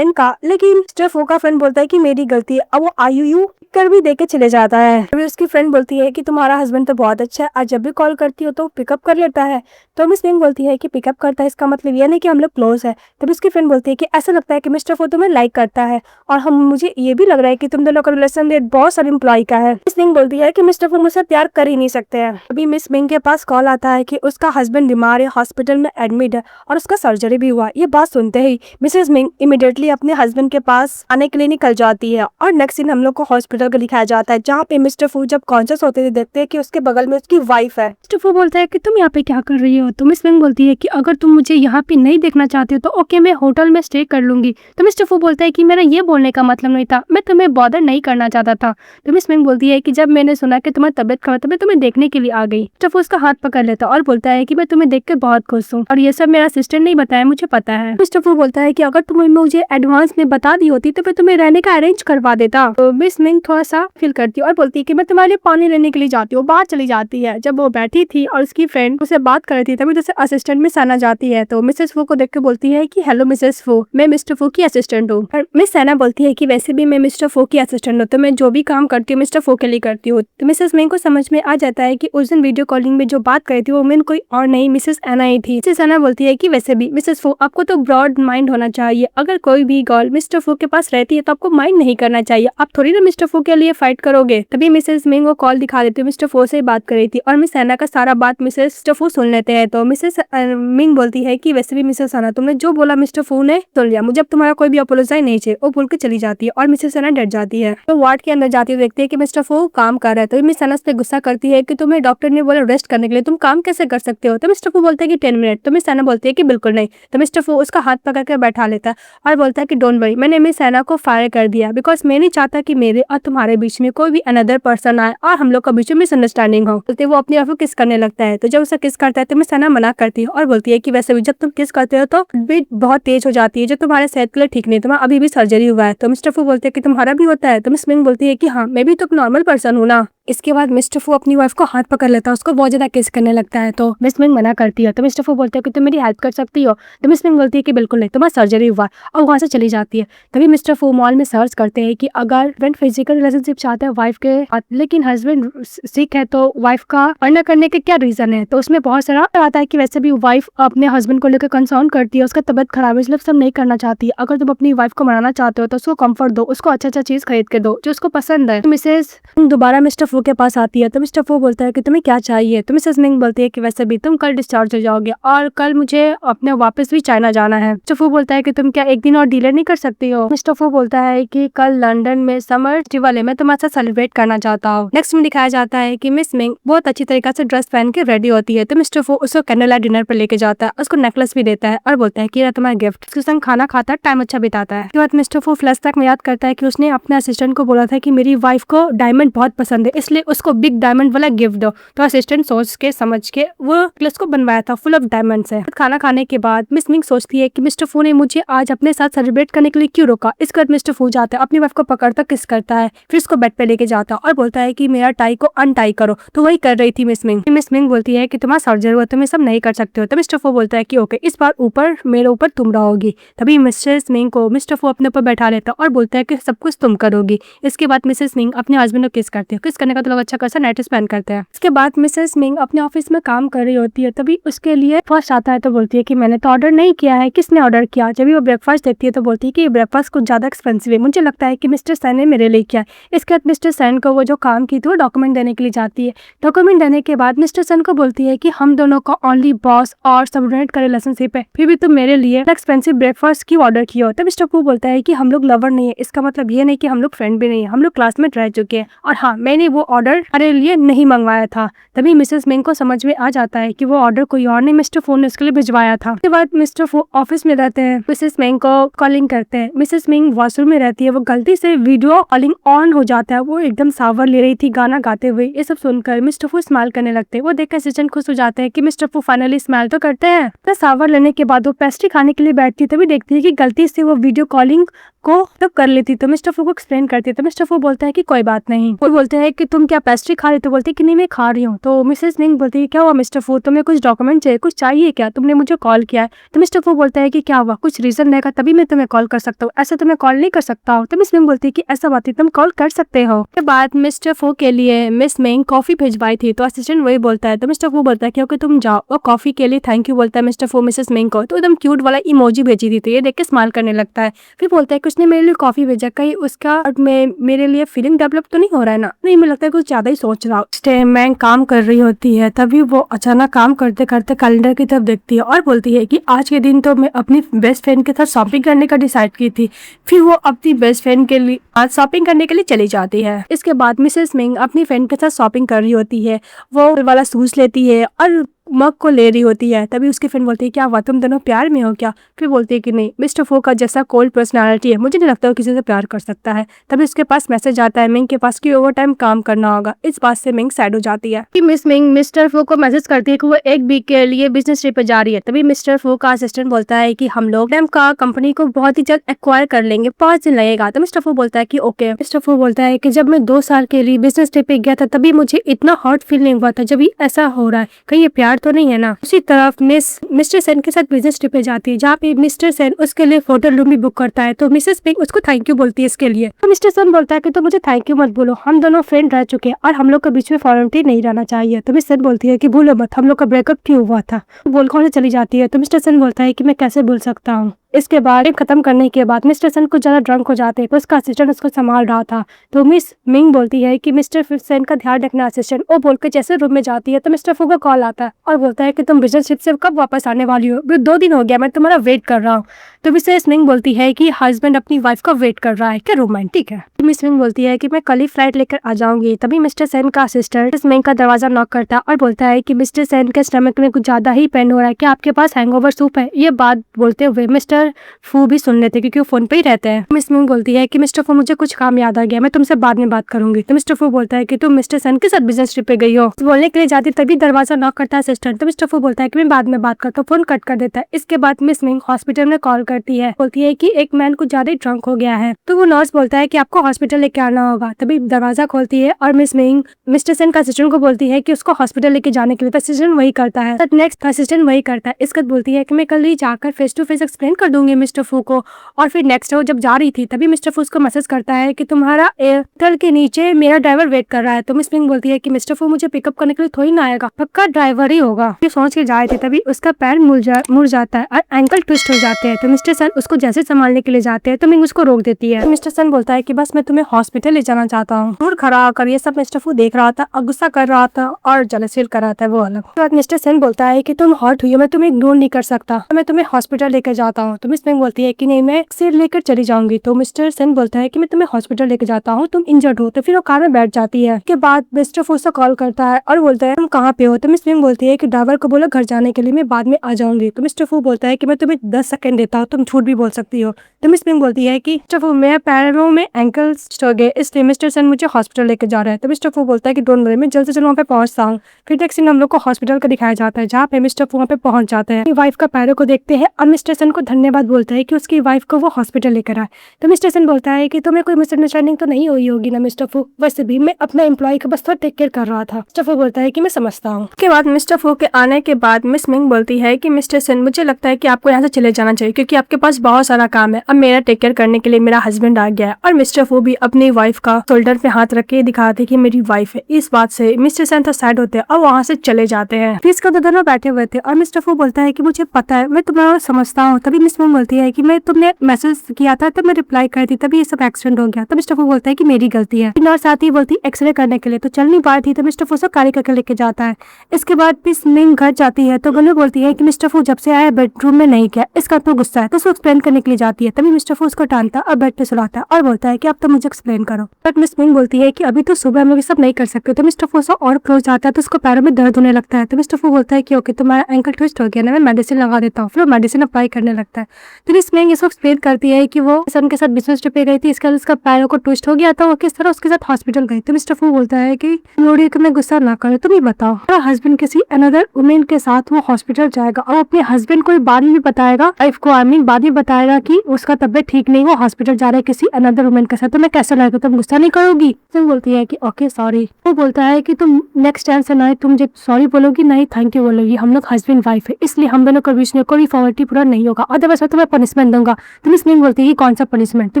का, लेकिन मिस्टर फू का फ्रेंड बोलता है कि मेरी गलती है। अब वो IOU कर भी देके चले जाता है। अभी उसकी फ्रेंड बोलती है कि तुम्हारा हस्बैंड तो बहुत अच्छा है, आज जब भी कॉल करती हो तो पिकअप कर लेता है। तो मिस मिंग बोलती है कि पिकअप करता है इसका मतलब ये नहीं कि हम लोग क्लोज है। तभी उसकी फ्रेंड बोलती है कि ऐसा लगता है कि मिस्टर फू तुम्हें लाइक करता है और मुझे ये भी लग रहा है कि तुम दोनों का रिलेशन बहुत सारे एम्प्लॉय का है। मिस मिंग बोलती है कि मिस्टर फू मुझसे प्यार कर ही नहीं सकते हैं। अभी मिस मिंग के पास कॉल आता है कि उसका हस्बैंड बीमार है, हॉस्पिटल में एडमिट है और उसका सर्जरी भी हुआ। ये बात सुनते ही मिसेस मिंग इमीडिएटली अपने हस्बैंड के पास आने के लिए निकल जाती है। और नेक्स्ट सीन हम लोग को हॉस्पिटल का दिखाया जाता है जहाँ पे मिस्टर फू जब कॉन्शियस होते थे देखते हैं कि उसके बगल में उसकी वाइफ है। मिस्टर फू बोलता है कि तुम यहाँ पे क्या कर रही हो। तो मिस मिंग बोलती है कि अगर तुम मुझे यहाँ पे नहीं देखना चाहती हो तो ओके मैं होटल में स्टे कर लूंगी। तो मिस्टर फू बोलता है कि मेरा ये बोलने का मतलब नहीं था, मैं तुम्हें बॉदर नहीं करना चाहता था। तो मिस मिंग बोलती है कि जब मैंने सुना कि तुम्हारी तबियत खराब है तो मैं तुम्हें देखने के लिए आ गई। मिस्टर फू उसका हाथ पकड़ लेता और बोलता है कि मैं तुम्हें देख कर बहुत खुश हूँ और ये सब मेरा असिस्टेंट नहीं बताया, मुझे पता है। मिस्टर फू बोलता है कि अगर तुम मुझे एडवांस में बता दी होती तो मैं तुम्हें रहने का अरेंज करवा देता। तो मिस मिंग थोड़ा सा फील करती है और बोलती है कि मैं तुम्हारे लिए पानी लेने के लिए जाती हूँ। बाहर चली जाती है। जब वो बैठी थी और उसकी फ्रेंड उसे बात कर रही थी तभी जैसे असिस्टेंट मिस सैना जाती है। तो मिसेस फू को देख के बोलती है कि हेलो मिसेस फू, मैं मिस्टर फू की असिस्टेंट हूँ। और मिस सैना बोलती है कि वैसे भी मैं मिस्टर फू की असिस्टेंट हूँ तो मैं जो भी काम करती हूँ मिस्टर फू के लिए करती हूँ। तो मिसेस मिंग को समझ में आ जाता है कि उस दिन वीडियो कॉलिंग में जो बात करी थी वो मिन कोई और नहीं मिसेस एना ही थी। मिसेस एना बोलती है कि वैसे भी मिसेस फू आपको तो ब्रॉड माइंड होना चाहिए, अगर कोई भी गर्ल मिस्टर फू के पास रहती है तो आपको माइंड नहीं करना चाहिए, आप थोड़ी ना मिस्टर फू के लिए फाइट करोगे। तभी मिसेस मिंग को कॉल दिखा देती है, मिस्टर फू से बात कर रही थी और मिस एना का सारा बात मिसेस फू सुन लेते हैं। तो मिसेस मिंग बोलती है कि वैसे भी मिसेस एना तुमने जो बोला मिस्टर फू ने सुन लिया, मुझे अब तुम्हारा कोई भी अपोलोजाइज नहीं चाहिए। वो बोल के चली जाती है और मिसेस एना डर जाती है। तो वार्ड के अंदर जाती है देखती है कि मिस्टर फू काम कर रहा है। तो मिस एना से गुस्सा करती है कि तुम्हें डॉक्टर ने बोला रेस्ट करने के लिए, तुम काम कैसे कर सकते हो। तो मिस्टर फू बोलते हैं कि 10 मिनट। तो मिस एना बोलती है कि बिल्कुल नहीं। तो मिस्टर फू उसका हाथ पकड़ कर बैठा लेता है और बोलता है कि डोंट वरी, मैंने मिस एना को फायर कर दिया बिकॉज मैं नहीं चाहता कि मेरे और तुम्हारे बीच में कोई भी अनदर पर्सन आए और हम लोग के बीच में मिसअंडरस्टैंडिंग हो। बोलते वो अपनी आप को किस करने लगता है। तो जब उसे किस करता है तो मिस एना मना करती है और बोलती है कि वैसे भी जब तुम किस करते हो तो बीट बहुत तेज हो जाती है जो तुम्हारे सेहत के लिए ठीक नहीं, तुम्हारा अभी भी सर्जरी हुआ है। तो मिस्टर फू बोलते हैं कि तुम्हारा भी होता है। तो मिस मिंग बोलती है कि हाँ मैं भी तो नॉर्मल पर्सन हूँ ना। इसके बाद मिस्टर फू अपनी वाइफ को हाथ पकड़ लेता है, उसको बहुत ज्यादा किस करने लगता है। तो मिस मिंग मना करती है। तो मिस्टर फू बोलते हैं कि तुम मेरी हेल्प कर सकती हो। तो मिस मिंग बोलती है कि बिल्कुल नहीं, तुम्हारा सर्जरी हुआ और वहां से चली जाती है। तभी मिस्टर फू मॉल में सर्च करते हैं कि अगर हस्बैंड फिजिकल रिलेशनशिप चाहता है वाइफ के साथ लेकिन हस्बैंड सिक है तो वाइफ का मना करने के क्या रीजन है। तो उसमें बहुत सारा आता है कि वैसे भी वाइफ अपने हस्बैंड को लेकर कंसर्न करती है, उसका तबियत खराब है इसलिए सब नहीं करना चाहती है। अगर तुम अपनी वाइफ को मनाना चाहते हो तो उसको कंफर्ट दो, उसको अच्छा चीज खरीद के दो जो उसको पसंद है। तो मिसेस दोबारा मिस्टर फू के पास आती है। तो मिस्टर फू बोलता है कि तुम्हें क्या चाहिए। तो मिसेस मिंग बोलती है कि वैसे भी तुम कल डिस्चार्ज हो जाओगे और कल मुझे अपने वापस भी चाइना जाना है। मिस्टर फू बोलता है कि तुम क्या एक दिन और डिले नहीं कर सकती हो। मिस्टर फू बोलता है कि कल लंदन में समर फेस्टिवल है, मैं तुम्हारे साथ सेलिब्रेट करना चाहता हूँ। नेक्स्ट में दिखाया जाता है कि मिस मिंग बहुत अच्छी तरीके से ड्रेस पहन के रेडी होती है। तो मिस्टर फू उसको कैंडल डिनर पर लेके जाता है, उसको नेकलेस भी देता है और बोलता है कि तुम्हारा गिफ्ट। उसके संग खाना खाता टाइम अच्छा बिताता है। उसके बाद मिस्टर फू फ्लैशबैक में याद करता है कि उसने अपने असिस्टेंट को बोला था कि मेरी वाइफ को डायमंड बहुत पसंद है इसलिए उसको बिग डायमंड वाला गिफ्ट दो। तो असिस्टेंट सोच के समझ के वो नेकलेस को बनवाया था फुल ऑफ डायमंड से। खाना खाने के बाद मिस मिंग सोचती है कि मिस्टर फू ने मुझे आज अपने साथ सेलिब्रेट करने के लिए क्यों रोका। इसके बाद मिस्टर फू जाता है, अपनी वाइफ को पकड़ता किस करता है, फिर उसको बेड पे लेके जाता और बोलता है कि मेरा टाई को अनटाई करो। तो वही कर रही थी मिस मिंग। मिस मिंग बोलती है कि तुम्हारा सर्जरी हुआ, तुम ये सब नहीं कर सकते हो। तो मिस्टर फू बोलता है कि ओके, इस बार ऊपर मेरे ऊपर तुम रहोगी। तभी मिसेस मिंग को मिस्टर फू अपने ऊपर बैठा लेता और बोलता है कि सब कुछ तुम करोगी। इसके बाद मिसेस मिंग अपने हस्बैंड को किस करती है। किस करने का तो लोग अच्छा खासा नाइट स्पेंड करते हैं। इसके बाद मिसेस मिंग अपने ऑफिस में काम कर रही होती है, तभी उसके लिए फर्स्ट आता है तो बोलती है कि मैंने तो ऑर्डर नहीं किया है, किसने ऑर्डर किया। जब वो ब्रेकफास्ट देखती है तो बोलती है कि ये ब्रेकफास्ट कुछ ज्यादा एक्सपेंसिव है, मुझे लगता है कि मिस्टर सैन ने मेरे लिए किया है। इसके बाद मिस्टर सैन को वो जो काम की थी वो डॉक्यूमेंट देने के लिए जाती है। डॉक्यूमेंट देने के बाद मिस्टर सैन को बोलती है कि हम दोनों का ओनली बॉस और सबऑर्डिनेट का रिलेशनशिप है, फिर भी तुम मेरे लिए एक्सपेंसिव ब्रेकफास्ट क्यों ऑर्डर किया हो। तब मिस्टर फू बोलता है कि हम लोग लवर नहीं है, इसका मतलब ये नहीं कि हम लोग फ्रेंड भी नहीं है, हम लोग क्लासमेट रह चुके हैं, और हाँ मैंने वो ऑर्डर हमारे लिए नहीं मंगवाया था। तभी मिसेस मिंग को समझ में आ जाता है कि वो ऑर्डर कोई और नहीं मिस्टर फू ने उसके लिए भिजवाया था। उसके बाद मिस्टर फू ऑफिस में रहते हैं, मिसेस मिंग को कॉलिंग करते हैं। मिसेस मिंग वॉशरूम में रहती है, वो गलती से वीडियो कॉलिंग ऑन हो जाता है। वो एकदम सावर ले रही थी गाना गाते हुए। ये सब सुनकर मिस्टर फू स्माइल करने लगते हैं। वो देखकर असिस्टेंट खुश हो जाते हैं कि मिस्टर फू फाइनली स्माइल तो करते हैं। तो सावर लेने के बाद वो पेस्ट्री खाने के लिए बैठती है, तभी देखती है कि गलती से वो वीडियो कॉलिंग को तब कर लेती। तो मिस्टर फू को एक्सप्लेन करती है। तो मिस्टर फू बोलता है कि कोई बात नहीं। वो बोलते हैं कि तुम क्या पेस्ट्री खा रही हो। तो बोलती है कि नहीं मैं खा रही हूँ। तो मिसेस मिंग बोलती है क्या हुआ मिस्टर फू, तुम्हें कुछ डॉक्यूमेंट चाहिए, कुछ चाहिए क्या, तुमने मुझे कॉल किया है। तो मिस्टर फू बोलता है कि क्या हुआ, कुछ रीजन रहेगा तभी मैं तुम्हें कॉल कर सकता हूँ, ऐसा तुम्हें कॉल नहीं कर सकता हूँ। तो मिस मिंग बोलती है कि ऐसा बात है, तुम कॉल कर सकते हो। उसके बाद मिस्टर फू के लिए मिस मिंग कॉफी भिजवाई थी, तो असिस्टेंट वही बोलता है। तो मिस्टर फू बोलता है कि ओके तुम जाओ, और कॉफी के लिए थैंक यू बोलता है मिस्टर फू मिसेस मिंग को। तो एकदम क्यूट वाला इमोजी भेजी थी, तो ये देख के स्माइल करने लगता है। फिर बोलता है कि उसने मेरे लिए कॉफी भेजा, कहीं उसका मेरे लिए फीलिंग डेवलप तो नहीं हो रहा है ना। नहीं, मुझे लगता है कुछ ज्यादा ही सोच रहा हूँ। मैं काम कर रही होती है, तभी वो अचानक काम करते करते कैलेंडर की तरफ देखती है और बोलती है कि आज के दिन तो मैं अपनी बेस्ट फ्रेंड के साथ शॉपिंग करने का डिसाइड की थी। फिर वो अपनी बेस्ट फ्रेंड के लिए आज शॉपिंग करने के लिए चली जाती है। इसके बाद मिसेस मिंग अपनी फ्रेंड के साथ शॉपिंग कर रही होती है। वो वाला शूज लेती है और मग को ले रही होती है। तभी उसकी फ्रेंड बोलती है क्या हुआ, तुम दोनों प्यार में हो क्या। फिर बोलती है कि नहीं, मिस्टर फू का जैसा कोल्ड पर्सनालिटी है, मुझे नहीं लगता वो किसी से प्यार कर सकता है। तभी उसके पास मैसेज आता है मिंग के पास कि ओवर टाइम काम करना होगा। इस बात से मिंग सैड हो जाती है। मिस मिंग मिस्टर फू को मैसेज करती है कि वो एक वीक के लिए बिजनेस ट्रिप पे जा रही है। तभी मिस्टर फू का असिस्टेंट बोलता है कि हम लोग का कंपनी को बहुत ही जल्द एक्वायर कर लेंगे, 5 दिन लगेगा। तो मिस्टर फू बोलता है कि ओके। मिस्टर फू बोलता है कि जब मैं 2 साल के लिए बिजनेस ट्रिप पे गया था तभी मुझे इतना हॉट फील नहीं हुआ था, जब ऐसा हो रहा है कहीं ये प्यार तो नहीं है ना। उसी तरफ मिस्टर सेन के साथ बिजनेस ट्रिप पे जाती है, जहाँ पे मिस्टर सेन उसके लिए होटल रूम भी बुक करता है। तो मिसेस मिंग उसको थैंक यू बोलती है इसके लिए। तो मिस्टर सेन बोलता है कि तो मुझे थैंक यू मत बोलो, हम दोनों फ्रेंड रह चुके हैं और हम लोग के बीच में फॉर्मेलिटी नहीं रहना चाहिए। तो मिस सेन बोलती है कि भूलो मत, हम लोग का ब्रेकअप क्यों हुआ था। बोलकर चली जाती है। तो मिस्टर सेन बोलता है कि मैं कैसे भूल सकता हूँ। इसके बाद खत्म करने के बाद मिस्टर सेन कुछ ज्यादा ड्रंक हो जाते हैं, तो उसका असिस्टेंट उसको संभाल रहा था। तो मिस मिंग बोलती है कि मिस्टर सेन का ध्यान रखना असिस्टेंट। वो बोलकर जैसे रूम में जाती है तो मिस्टर फू का कॉल आता है और बोलता है कि तुम बिजनेस ट्रिप से कब वापस आने वाली हो, 2 दिन हो गया, मैं तुम्हारा वेट कर रहा हूँ। तो मिसेस मिंग बोलती है कि हस्बैंड अपनी वाइफ का वेट कर रहा है, क्या रोमांटिक है। तो मिस मिंग बोलती है कि मैं कल ही फ्लाइट लेकर आ जाऊंगी। तभी मिस्टर सेन का असिस्टेंट मिस मिंग का दरवाजा नॉक करता है और बोलता है कि मिस्टर सेन के स्टमक में कुछ ज्यादा ही पेन हो रहा है, क्या आपके पास हैंगओवर सूप है। ये बात बोलते हुए मिस्टर फू भी सुन लेते क्योंकि वो फोन पे ही रहते हैं। मिस मिंग बोलती है कि मिस्टर फू मुझे कुछ काम याद आ गया, मैं तुमसे बाद में बात करूंगी। तो मिस्टर फू बोलता है कि तुम मिस्टर सेन के साथ बिजनेस ट्रिप पे गई हो। बोलने के लिए जाती तभी दरवाजा नॉक करता है असिस्टेंट। तो मिस्टर फू बोलता है कि मैं बाद में बात करता हूँ, फोन कट कर देता है। इसके बाद मिस मिंग हॉस्पिटल में कॉल करती है, बोलती है कि एक मैन कुछ ज्यादा ही ड्रंक हो गया है। तो वो नर्स बोलता है कि आपको हॉस्पिटल लेके आना होगा। तभी दरवाजा खोलती है और मिस मिंग मिस्टर सेन का असिस्टेंट को बोलती है कि उसको हॉस्पिटल लेके जाने के लिए। तो असिस्टेंट वही करता है। नेक्स्ट असिस्टेंट वही करता है। इसके बाद बोलती है कि मैं कल ही जाकर फेस टू फेस एक्सप्लेन कर दूंगी मिस्टर फू को। और फिर नेक्स्ट जब जा रही थी तभी मिस्टर फू को मैसेज करता है कि तुम्हारा एयरटेल के नीचे मेरा ड्राइवर वेट कर रहा है। तो मिस मिंग बोलती है कि मिस्टर फू मुझे पिकअप करने के लिए थोड़ी ना आएगा, पक्का ड्राइवर ही होगा। ये सोच के जा रही थी तभी उसका पैर मुड़ जाता है और एंकल ट्विस्ट हो जाते हैं। तो मिस्टर सन उसको जैसे संभालने के लिए जाते हैं तो मिंग उसको रोक देती है। तो मिस्टर सन बोलता है कि बस मैं तुम्हें हॉस्पिटल ले जाना चाहता हूँ। दूर खड़ा होकर ये सब मिस्टर फू देख रहा था और गुस्सा कर रहा था और जेलस फील कर रहा था वो अलग। तो बाद मिस्टर सन बोलता है कि तुम हॉट हुई हो, मैं तुम्हें इग्नोर नहीं कर सकता, मैं तुम्हें हॉस्पिटल लेकर जाता हूँ। तो मिस मिंग बोलती है कि नहीं, मैं सिर लेकर चली जाऊंगी। तो मिस्टर सन बोलता है कि मैं तुम्हें हॉस्पिटल लेके जाता हूँ, तुम इंजर्ड हो। तो फिर वो कार में बैठ जाती है। उसके बाद मिस्टर फू से कॉल करता है और बोलता है तुम कहाँ पे हो। तो मिस मिंग बोलती है कि ड्राइवर को बोलो घर जाने के लिए, मैं बाद में आ जाऊंगी। तो मिस्टर फू बोलता है कि मैं तुम्हें 10 सेकंड देता हूँ, तुम झूठ भी बोल सकती हो। तो मिस मिंग बोलती है कि मिस्टर फू मेरे पैरों में एंकल टूरिस्ट हो गए, इसलिए मिस्टर सन मुझे हॉस्पिटल लेके जा रहा है। तो मिस्टर फू बोलता है कि डोंट वरी, मैं जल्द से जल्द वहाँ पे पहुंचता हूँ। फिर टैक्सी में हम लोग को हॉस्पिटल का दिखाया जाता है, जहाँ पे मिस्टर फू वहाँ पे पहुंच जाते हैं, अपनी वाइफ का पैरों को देखते हैं और मिस्टर सन को धन्यवाद बोलता है कि उसकी वाइफ को वो हॉस्पिटल लेकर आए। तो मिस्टर सन बोलता है कि तुम्हें कोई मिसअंडरस्टैंडिंग तो नहीं हुई होगी ना मिस्टर फू, वैसे भी मैं अपना एम्प्लॉय का बस थोड़ा टेक केयर कर रहा था। मिस्टर फू बोलता है कि मैं समझता हूँ। उसके बाद मिस्टर फू के आने के बाद मिस मिंग बोलती है कि मिस्टर सन, मुझे लगता है कि आपको यहाँ से चले जाना चाहिए क्योंकि आपके पास बहुत सारा काम है। अब मेरा टेक केयर करने के लिए मेरा हस्बैंड आ गया है। और मिस्टर फू भी अपनी वाइफ का शोल्डर पे हाथ रख के दिखाते कि मेरी वाइफ है। इस बात से मिस्टर सन तो सैड होते हैं और वहाँ से चले जाते हैं। फिर इसके दोनों बैठे हुए थे और मिस्टर फू बोलता है कि मुझे पता है, मैं तुम्हारा समझता हूँ। तभी मिस मिंग बोलती है कि मैं तुमने मैसेज किया था तब मैं रिप्लाई कर दी, तभी ये सब एक्सीडेंट हो गया। तो मिस्टर फू बोलता है कि मेरी गलती है। और साथ ही बोलती एक्सरे करने के लिए, तो चल नहीं पा रही थी, तो मिस्टर फू से कार्य करके लेके जाता है। इसके बाद मिस मिंग घर जाती है तो गनु बोलती है कि मिस्टर फू जब से आया बेडरूम में नहीं गया, इसका तो गुस्सा है। तो उसको एक्सप्लेन करने के लिए जाती है, तभी मिस्टर फू उसको टालता और बेड पे सुलाता है और बोलता है कि अब तो मुझे एक्सप्लेन करो। बट मिस मिंग बोलती है कि अभी तो सुबह हम लोग ये सब नहीं कर सकते। तो मिस्टर फू से और क्लोज जाता है तो उसको पैरों में दर्द होने लगता है। तो मिस्टर फू बोलता है कि ओके तुम्हारा एंकल ट्विस्ट हो गया ना, मैं मेडिसिन लगा देता हूँ। फिर वो मेडिसिन अप्लाई करने लगता है। तो मिस मिंग इसको एक्सप्लेन करती है कि वो सन के साथ बिजनेस ट्रिप पे गई थी, इसके बाद उसका पैरों को ट्विस्ट हो गया था, वो किस तरह उसके साथ हॉस्पिटल गई। तो मिस्टर फू बोलता है कि लोड़ी को मैं गुस्सा ना करो, तुम ही बताओ, मेरा हस्बैंड किसी अनदर वुमेन के साथ वो हॉस्पिटल जाएगा और अपने हस्बैंड को बाद में बताएगा, वाइफ को आई मीन बाद में बताएगा कि उसका तबियत ठीक नहीं, वो हॉस्पिटल जा रहा है किसी अनदर वुमेन के साथ, तो मैं कैसा लगेगा, तुम गुस्सा नहीं करोगी? तुम बोलती है कि ओके सॉरी। वो बोलता है कि तुम नेक्स्ट टाइम से ना तुम मुझे सॉरी बोलोगी ना ही थैंक यू बोलोगी, हम लोग हस्बैंड वाइफ है, इसलिए हम दोनों के बीच में कोई फॉर्मेलिटी पूरा नहीं होगा, अदरवाइज मैं तुम्हें पनिशमेंट दूंगा। तो मिस मिंग बोलती है कि कौन सा पनिशमेंट? तो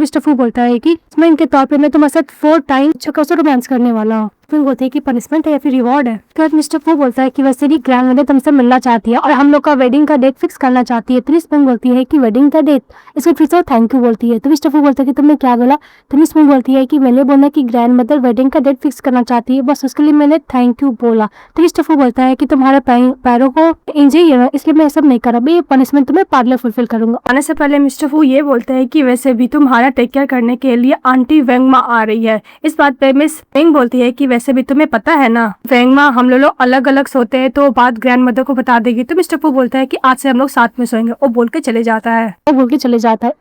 मिस्टर फू बोलता है कि पनिशमेंट के तौर पे मैं तुम्हारे साथ 4 टाइम चक्कर से रोमांस करने वाला हूँ। फिर बोलते हैं कि पनिशमेंट है या फिर रिवॉर्ड है। तो मिस्टर फू बोलता है कि वैसे भी ग्रैंडमदर तुमसे मिलना चाहती है और हम लोग का वेडिंग का डेट फिक्स करना चाहती है। तो मिस मिंग बोलती है कि वेडिंग का डेट, इसको फिर से थैंक यू बोलती है। तो मिस्टर फू बोलता है कि तुमने क्या बोला? तो मिस मिंग बोलती है कि मैंने बोला कि ग्रैंडमदर वेडिंग का डेट फिक्स करना चाहती है, बस उसके लिए मैंने थैंक यू बोला। तो मिस्टर फू बोलता है कि तुम्हारे पैरों को इंजरी है इसलिए मैं सब नहीं करा, मैं ये पनिशमेंट तुम्हें पार्लर फुलफिल करूंगा। आने से पहले मिस्टर फू ये बोलते हैं कि वैसे भी तुम्हारा टेक केयर करने के लिए आंटी वेंगमा आ रही है। इस बात पे मिस मिंग बोलती है कि वैसे भी तुम्हें पता है ना वेंगमा हम लोग अलग अलग सोते हैं तो बात ग्रैंड मदर को बता देगी। तो मिस्टर फू बोलता है कि आज से हम लोग साथ में सोएंगे, वो बोल के चले जाता है।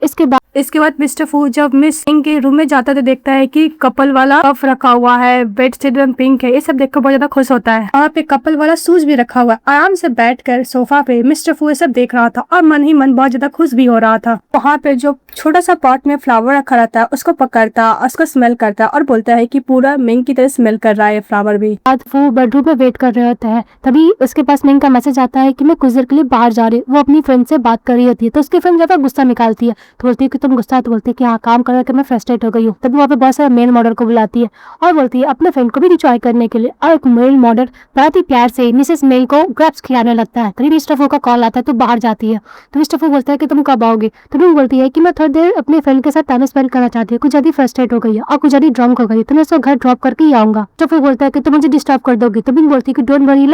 इसके बाद मिस्टर फू जब मिस मिंग के रूम में जाता है तो देखता है कि कपल वाला कप रखा हुआ है, बेड शीट में पिंक है, ये सब देखकर बहुत ज्यादा खुश होता है। वहाँ पे कपल वाला शूज भी रखा हुआ है। आराम से बैठकर सोफा पे मिस्टर फू ये सब देख रहा था और मन ही मन बहुत ज्यादा खुश भी हो रहा था। वहाँ पे जो छोटा सा पॉट में फ्लावर रखा रहता है उसको पकड़ता, उसको स्मेल करता और बोलता है कि पूरा मिंग की तरह स्मेल कर रहा है फ्लावर भी। बाद वो बेडरूम में वेट कर रहे होते हैं, तभी उसके पास मिंग का मैसेज आता है कि मैं कुछ देर के लिए बाहर जा रही हूँ। वो अपनी फ्रेंड से बात कर रही होती है तो उसकी फ्रेंड ज्यादा गुस्सा निकालती है, तो बोलती है कि तुम गुस्सा, तो बोलती है कि हाँ काम कर मैं फ्रस्ट्रेट हो गई हूँ। तभी वहाँ पे बहुत सारे मेल मॉडल को बुलाती है और बोलती है अपने फ्रेंड को भी रिजॉय करने के लिए, और एक मेल मॉडल बहुत ही प्यार से मिसेस मेल को ग्रैप्स खिलाने लगता है। तभी मिस्टर फू का कॉल आता है तो बाहर जाती है। तो मिस्टर फू बोलता है कि तुम कब आओगे? तो मिंग बोलती है कि मैं थोड़ी देर अपने फ्रेंड के साथ टाइम स्पेंड करना चाहती हूँ, कुछ ज्यादा फ्रस्ट्रेट हो गई है और कुछ ज्यादा ड्रंक हो गई, तो मैं उसको घर ड्रॉप करके ही आऊंगा। मिस्टर फू बोलता है कि तुम मुझे डिस्टर्ब कर दोगे? तो मिंग बोलती है कि डोंट वरी,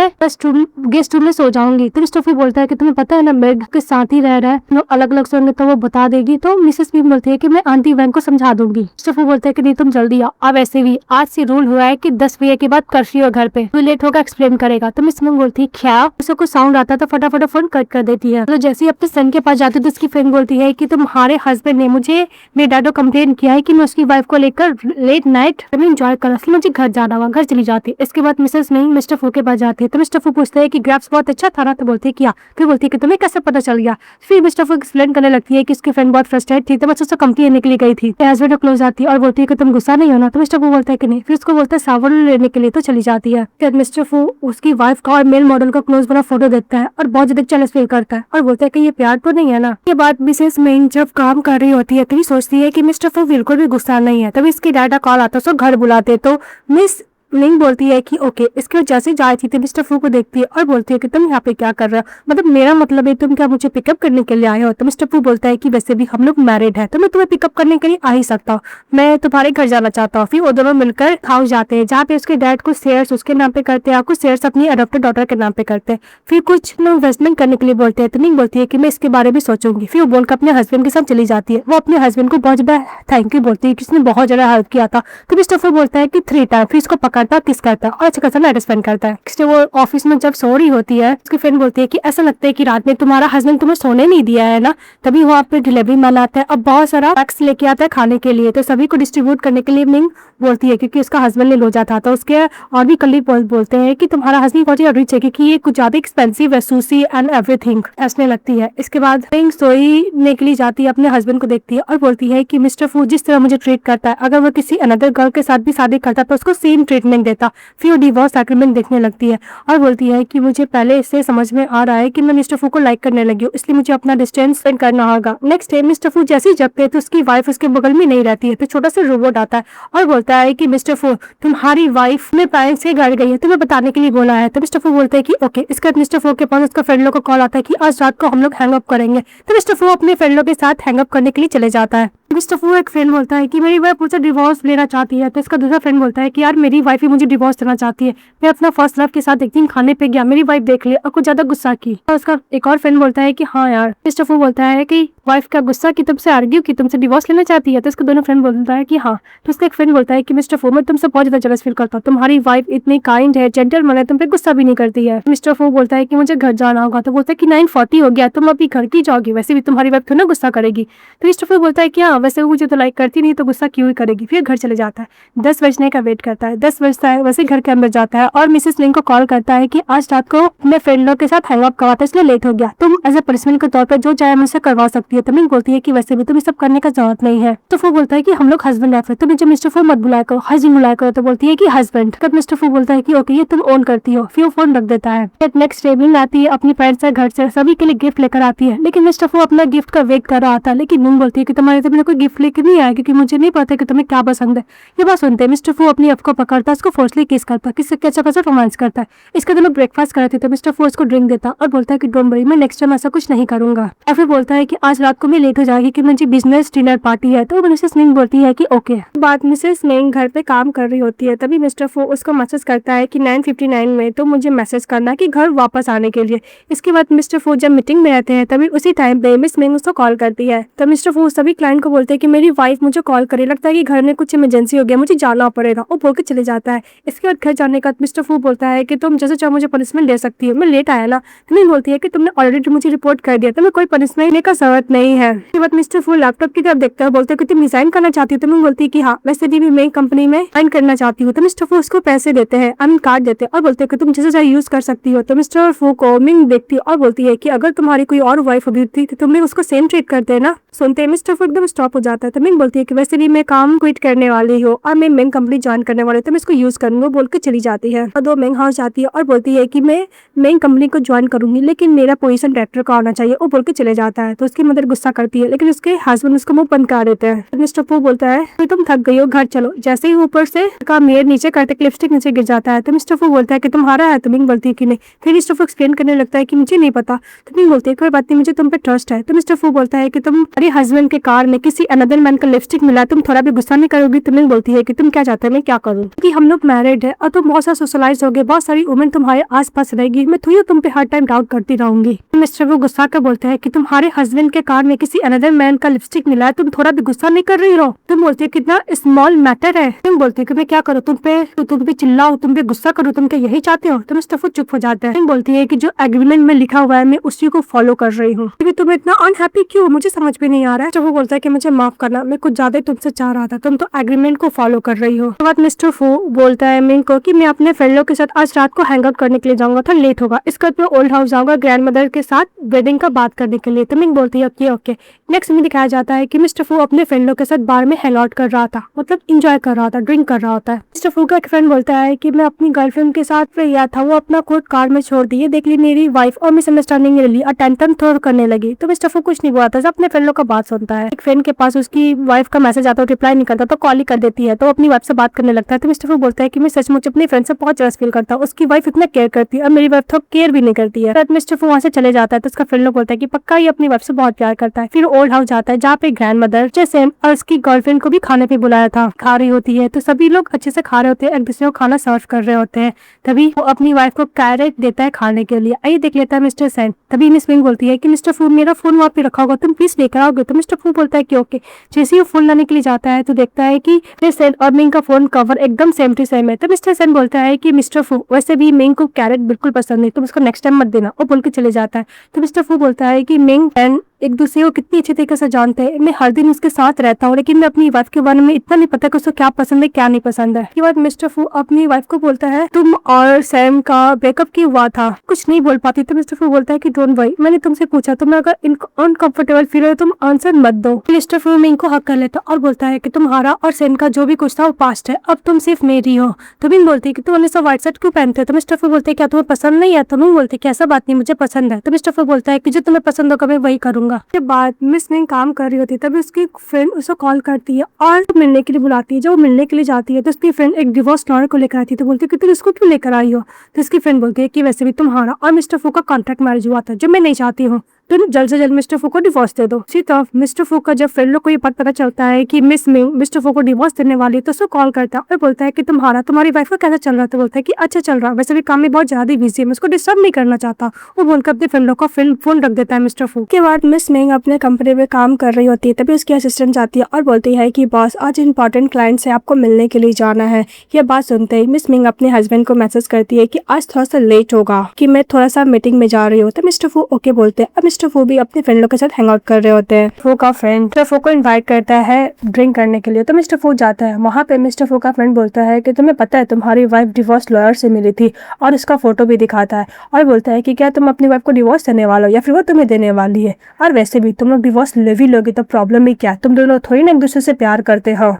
गेस्ट रूम में सो जाऊंगी। तो मिस्टर फू बोलता है कि तुम्हें पता है ना बेड के साथ ही रह रहा है, लोग अलग अलग सोएंगे तो वो बता देगी। तो मिसेस मिंग बोलती है कि मैं आंटी वैंग को समझा दूंगी। मिस्टर फू बोलता है कि नहीं तुम जल्दी आओ, अब ऐसे भी आज से रूल हुआ है कि 10 बजे के बाद कर्फ्यू है घर पे, तो लेट होगा एक्सप्लेन करेगा। तो मिस मिंग बोलती है क्या? उसको कुछ साउंड आता है तो फटाफट फोन कट कर देती है। तो जैसे ही अपने सन के पास जाती है तो उसकी फ्रेंड बोलती है कि तुम्हारे हस्बैंड ने मुझे मेरे डैड को कंप्लेन किया है कि मैं उसकी वाइफ को लेकर लेट नाइट एंजॉय कर, इसलिए मुझे घर जाना हुआ। घर चली जाती है। इसके बाद मिसेस मिंग मिस्टर फू के पास जाती है तो मिस्टर फू पूछते हैं कि ग्रैप्स बहुत अच्छा था ना? तो बोलती है क्या? फिर बोलती है कि तुम्हें कैसे पता चल गया? फिर मिस्टर फू एक्सप्लेन करने लगती है कि उसकी फ्रेंड बहुत फ्रस्ट्रेट थी तो बस उसको कंपनी लेने के लिए गई थी। हस्बैंड को क्लोज आती है और बोलती है कि तुम गुस्सा नहीं होना? तो मिस्टर फू बोलता है कि नहीं। फिर उसको बोलता है सावन लेने के लिए, तो चली जाती है। फिर मिस्टर फू उसकी वाइफ का और मेल मॉडल का क्लोज बना फोटो देखता है और बहुत ज्यादा जेलस फील करता है और बोलता है कि ये प्यार तो नहीं है ना। के बाद मिसेस मिंग जब काम कर रही होती है तभी सोचती है कि मिस्टर फू बिल्कुल भी गुस्सा नहीं है। तभी इसकी डैड का कॉल आता है, उसको घर बुलाते तो मिस मिंग बोलती है कि ओके। इसके बाद जैसे जा रही थी मिस्टर फू को देखती है और बोलती है कि तुम यहाँ पे क्या कर रहे हो, मतलब मेरा मतलब है तुम क्या मुझे पिकअप करने के लिए आए हो? तो मिस्टर फू बोलता है कि वैसे भी हम लोग मैरिड है तो मैं तुम्हें पिकअप करने के लिए आ ही सकता हूँ, मैं तुम्हारे घर जाना चाहता हूँ। फिर वो दोनों मिलकर हाउस जाते हैं जहाँ पे उसके डैड कुछ शेयर्स उसके नाम पे करते हैं और कुछ शेयर्स अपनी अडॉप्टेड डॉटर के नाम पे करते हैं। फिर कुछ इन्वेस्टमेंट करने के लिए बोलते हैं तो मिंग बोलती है कि मैं इसके बारे में सोचूंगी। फिर वो बोलकर अपने हस्बैंड के साथ चली जाती है। वो अपने हस्बैंड को बहुत ज्यादा थैंक यू बोलती है कि उसने बहुत ज्यादा हेल्प किया था। तो मिस्टर फू बोलता है कि 3 टाइम। फिर इसको करता है, किस करता है और अच्छा खासा नाइट स्पेंड करता है। नेक्स्ट वो ऑफिस में जब सो रही होती है, उसकी फ्रेंड बोलती है कि ऐसा लगता है कि रात में तुम्हारा हस्बैंड तुम्हें सोने नहीं दिया है ना। तभी वहाँ पे डिलीवरी मैन आता है और बहुत सारा पैक्स लेके आता है खाने के लिए, तो सभी को डिस्ट्रीब्यूट करने के लिए मिंग बोलती है क्योंकि उसका हस्बैंड ने लोजा था। तो उसके और भी कलीग बोलते हैं कि तुम्हारा हस्बैंड बहुत ही रिच है क्योंकि ये कुछ ज्यादा एक्सपेंसिव है, सूसी एंड एवरीथिंग ऐसने लगती है। इसके बाद मिंग सोने के लिए जाती है, अपने हस्बैंड को देखती है और बोलती है कि मिस्टर फू जिस तरह मुझे ट्रीट करता है, अगर वो किसी अनदर गर्ल के साथ भी शादी करता तो उसको सेम ट्रीटमेंट देता। फिर वो डिवोर्स एग्रीमेंट देखने लगती है और बोलती है कि मुझे पहले इससे समझ में आ रहा है कि मैं मिस्टर फू को लाइक करने लगी हूँ, इसलिए मुझे अपना डिस्टेंस स्पेंड करना होगा। नेक्स्ट डे मिस्टर फू जैसे ही जगते हैं तो उसकी वाइफ उसके बगल में नहीं रहती है, तो छोटा सा रोबोट आता है और बोलता है कि मिस्टर फू तुम्हारी वाइफ में पेरेंट्स से घर गई है, तुम्हें बताने के लिए बोला है। तो मिस्टर फू बोलते हैं कि ओके। इसके बाद मिस्टर फू के पास उसका फ्रेंड लोग को कॉल आता है कि आज रात को हम लोग हैंग अप करेंगे। तो मिस्टर फू अपने फ्रेंड लोग के साथ हैंग अप करने के लिए चले जाता है। मिस्टर फू एक फ्रेंड बोलता है कि मेरी वाइफ मुझसे डिवोर्स लेना चाहती है। तो इसका दूसरा फ्रेंड बोलता है कि यार मेरी वाइफ ही मुझे डिवोर्स देना चाहती है, मैं अपना फर्स्ट लव के साथ एक दिन खाने पे गया, मेरी वाइफ देख ली और कुछ ज्यादा गुस्सा की। और उसका एक और फ्रेंड बोलता है कि हाँ यार। मिस्टर फू बोलता है कि वाइफ का गुस्सा की तुमसे आर्ग्यू की तुमसे डिवोर्स लेना चाहती है। तो इसके दोनों फ्रेंड बोलता है कि हाँ। तो उसका एक फ्रेंड बोलता है कि मिस्टर फू मैं तुमसे बहुत ज्यादा जेलस फील करता हूँ, तुम्हारी वाइफ इतनी काइंड है, जेंटलमैन है, तुम पे गुस्सा भी नहीं करती है। मिस्टर फू बोलता है कि मुझे घर जाना होगा। तो बोलता है कि 9:40 हो गया, तुम अभी घर की जाओगी, वैसे भी तुम्हारी वाइफ थोड़ा गुस्सा करेगी। तो मिस्टर फू बोलता है कि हाँ वैसे मुझे तो लाइक करती नहीं तो गुस्सा क्यों ही करेगी। फिर घर चले जाता है, 10 बजने का वेट करता है। 10 बजता है, वैसे घर के अंदर जाता है और मिसेस लिंग को कॉल करता है कि आज रात को मैं फ्रेंड लोग के साथ हैंग अप करवाता इसलिए लेट हो गया, तुम एज ए पनिशमेंट के तौर पर जो चाहे मुझसे करवा सकती है। तो मिंग बोलती है कि वैसे भी तुम्हें सब करने का जरूरत नहीं है। तो फू बोलता है कि हम लोग हस्बैंड वाइफ है, तो मुझे मिस्टर फू मत बुलाया करो, हस्बैंड बुलाया करो। तो बोलती है कि हस्बैंड। तब मिस्टर फू बोलता है कि ओके ये तुम ओन करती हो। फिर वो फोन रख देता है। नेक्स्ट डे मिंग आती है अपनी फ्रेंड से घर से, सभी के लिए गिफ्ट लेकर आती है, लेकिन मिस्टर फू अपना गिफ्ट का वेट कर रहा था। लेकिन मिंग बोलती है कि तुम्हारे तो मैंने कोई गिफ्ट लेकर नहीं आया क्योंकि मुझे नहीं पता कि तुम्हें क्या पसंद है। ये बात सुनते हैं मिस्टर फू अपनी अफ को पकड़ता है, उसको फोर्सली किस करता है, किससे अच्छा खासा रोमांस करता है। इसके दोनों ब्रेकफास्ट कर रहे थे तो मिस्टर फू उसको ड्रिंक देता और बोलता है कि डोंट वरी मैं नेक्स्ट टाइम ऐसा कुछ नहीं करूंगा। और फिर बोलता है कि आज रात को मैं लेट हो जाएगी कि मुझे बिजनेस डिनर पार्टी है। तो मिसेस मिंग बोलती है कि ओके। बाद मिसेस मिंग घर पे काम कर रही होती है, तभी मिस्टर फू उसको मैसेज करता है कि 9:59 में तो मुझे मैसेज करना कि घर वापस आने के लिए। इसके बाद मिस्टर फू जब मीटिंग में रहते हैं तभी उसी टाइम पे मिस मिंग उसको कॉल करती है। तो मिस्टर फू सभी क्लाइंट को बोलते हैं कि मेरी वाइफ मुझे कॉल करे, लगता है कि घर में कुछ इमरजेंसी हो गया, मुझे जाना पड़ेगा। वो बोल के चले जाता है। इसके बाद घर जाने का मिस्टर फू बोलता है कि तुम जैसे चाहो मुझे पनिशमेंट दे सकती हो, मैं लेट आया ना। मिंग बोलती है कि तुमने ऑलरेडी मुझे रिपोर्ट कर दिया, तुम्हें कोई पनिशमेंट लेने का जरूरत नहीं है। इसके बाद मिस्टर फू लैपटॉप की तरफ देखता है, बोलते हैं कि तुम रिजाइन करना चाहती हो। तो मिंग बोलती है कि हाँ वैसे भी मैं कंपनी में ज्वाइन करना चाहती हूँ। तो मिस्टर फू उसको पैसे देते हैं, आई मीन कार्ड देते हैं और बोलते हैं कि तुम जैसे चाहे यूज कर सकती हो। तो मिस्टर फू को मिंग देखती है और बोलती है कि अगर तुम्हारी कोई और वाइफ होती थी तो तुम उसको सेम ट्रीट करते हैं ना। सुनते हैं मिस्टर फू एकदम स्टॉप हो जाता है। तो मिंग बोलती है कि वैसे भी मैं काम क्विट करने वाली हूँ और मैं मिंग कंपनी ज्वाइन करने वाली हूँ, तो मैं इसको यूज करूंगा बोल के चली जाती है। और दो मिंग हाउस जाती है और बोलती है कि मैं मिंग कंपनी को ज्वाइन करूंगी लेकिन मेरा पोजीशन डायरेक्टर का होना चाहिए, वो बोल के चले जाता है। तो उसकी मदर गुस्सा करती है लेकिन उसके हस्बैंड उसको मुंह बंद कर देते हैं। तो मिस्टर फू बोलता है कि तुम थक गई हो, घर चलो। जैसे ही ऊपर से का मेयर नीचे करते लिपस्टिक नीचे गिर जाता है। तो मिस्टर फू बोलता है कि तुम्हारा है। तो मिंग बोलती है कि नहीं। फिर मिस्टर फू एक्सप्लेन करने लगता है कि मुझे नहीं पता। तो मिंग बोलती है कोई बात नहीं, मुझे तुम पे ट्रस्ट है। तो मिस्टर फू बोलता है कि तुम्हारे हस्बैंड के कार में किसी अनदर मैन का लिपस्टिक मिला, तुम थोड़ा भी गुस्सा नहीं करोगी। तो मिंग बोलती है कि तुम क्या चाहते हो मैं क्या करूँ, क्योंकि हम लोग मैरिड है और तुम बहुत सारा सोशलाइज हो गए, बहुत सारी वुमेन तुम्हारे आस पास रहेगी, मैं तुम पे हर टाइम डाउट करती रहूंगी। मिस्टर फू गुस्सा कर बोलते हैं कि तुम्हारे हस्बैंड के कार में किसी अनदर मैन का लिपस्टिक मिला है, तुम थोड़ा भी गुस्सा नहीं कर रही हो। तुम बोलते हो कितना स्मॉल मैटर है। तुम बोलते हो कि मैं क्या करूँ, तुम पे चिल्लाओ, तुम पे गुस्सा करूँ, तुम क्या यही चाहते हो। तो मिस्टर फू चुप हो जाता है। तुम बोलती है कि जो एग्रीमेंट में लिखा हुआ है मैं उसी को फॉलो कर रही हूँ, तुम इतना अनहैप्पी क्यों, मुझे समझ में नहीं आ रहा है। तो वो बोलता है कि मुझे माफ करना, मैं कुछ ज्यादा तुमसे चाह रहा था, तुम तो एग्रीमेंट को फॉलो कर रही हो। बाद मिस्टर फू बोलता है मिंग को कि मैं अपने फ्रेंडों के साथ आज रात को हैंग आउट करने के लिए जाऊंगा, था लेट होगा, इसके बाद मैं ओल्ड हाउस जाऊंगा ग्रैंड मदर के साथ वेडिंग का बात करने के लिए। तो मिंग बोलती है ओके ओके। नेक्स्ट में दिखाया जाता है कि मिस्टर फू अपने फ्रेंडों के साथ बार में हैंग आउट कर रहा था, मतलब इंजॉय कर रहा था, ड्रिंक कर रहा होता है। मिस्टर फू का एक फ्रेंड बोलता है कि मैं अपनी गर्लफ्रेंड के साथ गया था, वो अपना कोट कार में छोड़ दी, देख ली मेरी वाइफ और मिसअंडरस्टैंडिंग ले ली और टेंशन थ्रो करने लगी। तो मिस्टर फू कुछ नहीं बोला था, अपने फ्रेंड लोग का बात सुनता है। एक फ्रेंड के पास उसकी वाइफ का मैसेज आता है, रिप्लाई नहीं करता तो कॉल ही कर देती है, तो अपनी वाइफ से बात करने लगता है। तो मिस्टर फू बोलता है कि मैं सचमुच अपनी फ्रेंड से बहुत जेलस फील करता हूँ, उसकी वाइफ इतना केयर करती है और मेरी वाइफ तो केयर भी नहीं करती है। तो मिस्टर फू वहाँ से चले जाता है। तो उसका फ्रेंड लोग बोलता है कि पक्का ही अपनी वाइफ से बहुत प्यार करता है। फिर ओल्ड हाउस जाता है जहाँ पे ग्रैंड मदर जैसे और उसकी गर्लफ्रेंड को भी खाने पे बुलाया था, खा रही होती है। तो सभी लोग अच्छे से खा रहे होते हैं, एक दूसरे को खाना सर्व कर रहे होते हैं। तभी वो अपनी वाइफ को कैरेट देता है खाने के लिए, आइए देख लेता है मिस्टर सेन। तभी मिस मिंग बोलती है कि मिस्टर फू मेरा फोन वहाँ पे रखा होगा, तुम प्लीज लेकर आओगे। तो मिस्टर फू बोलता है कि ओके। ओके। जैसे ही वो फोन लाने के लिए जाता है तो देखता है कि सेन और मिंग का फोन कवर एकदम सेम टू सेम है। तो मिस्टर सेन बोलता है कि मिस्टर फू, वैसे भी मिंग को कैरेट बिल्कुल पसंद नहीं, तुम उसको नेक्स्ट टाइम मत देना, वो बोल के चले जाता है। तो मिस्टर फू बोलता है कि मिंग एंड एक दूसरे को कितनी अच्छी तरीके से जानते हैं, मैं हर दिन उसके साथ रहता हूँ, लेकिन मैं अपनी वाइफ के बारे में इतना नहीं पता कि उसको क्या पसंद है क्या नहीं पसंद है। इसके बाद मिस्टर फू अपनी वाइफ को बोलता है तुम और सैम का ब्रेकअप क्यों हुआ था, कुछ नहीं बोल पाती। तो मिस्टर फू बोलता है कि डोंट वरी, मैंने तुमसे पूछा, तुम्हें अगर अनकंफर्टेबल फील हो तुम आंसर मत दो। मिस्टर फू मिंग को हक कर लेता और बोलता है कि तुम्हारा और सैम का जो भी कुछ था वो पास्ट है, अब तुम सिर्फ मेरी हो। तो मिंग बोलती है कि तुम हमेशा व्हाइट शर्ट क्यों पहनते हो। तो मिस्टर फू बोलते हैं क्या तुम्हें पसंद नहीं है। तो मिंग बोलती है कि ऐसा बात नहीं, मुझे पसंद है। तो मिस्टर फू बोलता है कि जो तुम्हें पसंद होगा मैं वही करूंगा। उसके बाद मिस मिंग काम कर रही होती है, तभी उसकी फ्रेंड उसको कॉल करती है और मिलने के लिए बुलाती है। जब वो मिलने के लिए जाती है तो उसकी फ्रेंड एक डिवोर्स लॉयर को लेकर आती है। तो बोलती है कि तुम इसको क्यों लेकर आई हो। तो उसकी फ्रेंड बोलती है कि वैसे भी तुम्हारा और मिस्टर फू का कॉन्ट्रैक्ट मैरिज हुआ था जो मैं नहीं चाहती हूँ, तुम जल्द से जल्द मिस्टर फू को डिवोर्स दे दो। इसी तरफ मिस्टर फू का जब फ्रेंड लोग को ये बात पता चलता है कि मिस मिंग मिस्टर फू को डिवोर्स देने वाली है तो उसको कॉल करता है और बोलता है कि तुम्हारी वाइफ का कैसा चल रहा है। तो बोलता है कि अच्छा चल रहा है, वैसे भी काम में बहुत ज्यादा बिजी है, मैं उसको डिस्टर्ब नहीं करना चाहता। वो बोलकर अपने फ्रेंड लोग का फोन रख देता है मिस्टर फू। के बाद मिस मिंग अपने कंपनी में काम कर रही होती है, तभी उसकी असिस्टेंट जाती है और बोलती है कि बॉस आज इंपॉर्टेंट क्लाइंट से आपको मिलने के लिए जाना है। यह बात सुनते ही मिस मिंग अपने हस्बैंड को मैसेज करती है कि आज थोड़ा सा लेट होगा, कि मैं थोड़ा सा मीटिंग में जा रही हूँ। तो मिस्टर फू ओके बोलते हैं। अब मिस्टर फू भी अपने लोग के साथ हैंग आउट कर रहे होते हैं। फू का फ्रेंड मिस्टर फू को इनवाइट करता है ड्रिंक करने के लिए, तो मिस्टर फू जाता है। वहां पे मिस्टर फू का फ्रेंड बोलता है कि तुम्हें पता है तुम्हारी वाइफ डिवोर्स लॉयर से मिली थी, और इसका फोटो भी दिखाता है और बोलता है कि क्या तुम अपनी वाइफ को डिवोर्स देने वाले हो या फिर वो तुम्हें देने वाली है, और वैसे भी तुम लोग डिवोर्स ले भी लोगे तो प्रॉब्लम भी क्या, तुम दोनों थोड़ी ना एक दूसरे से प्यार करते हो।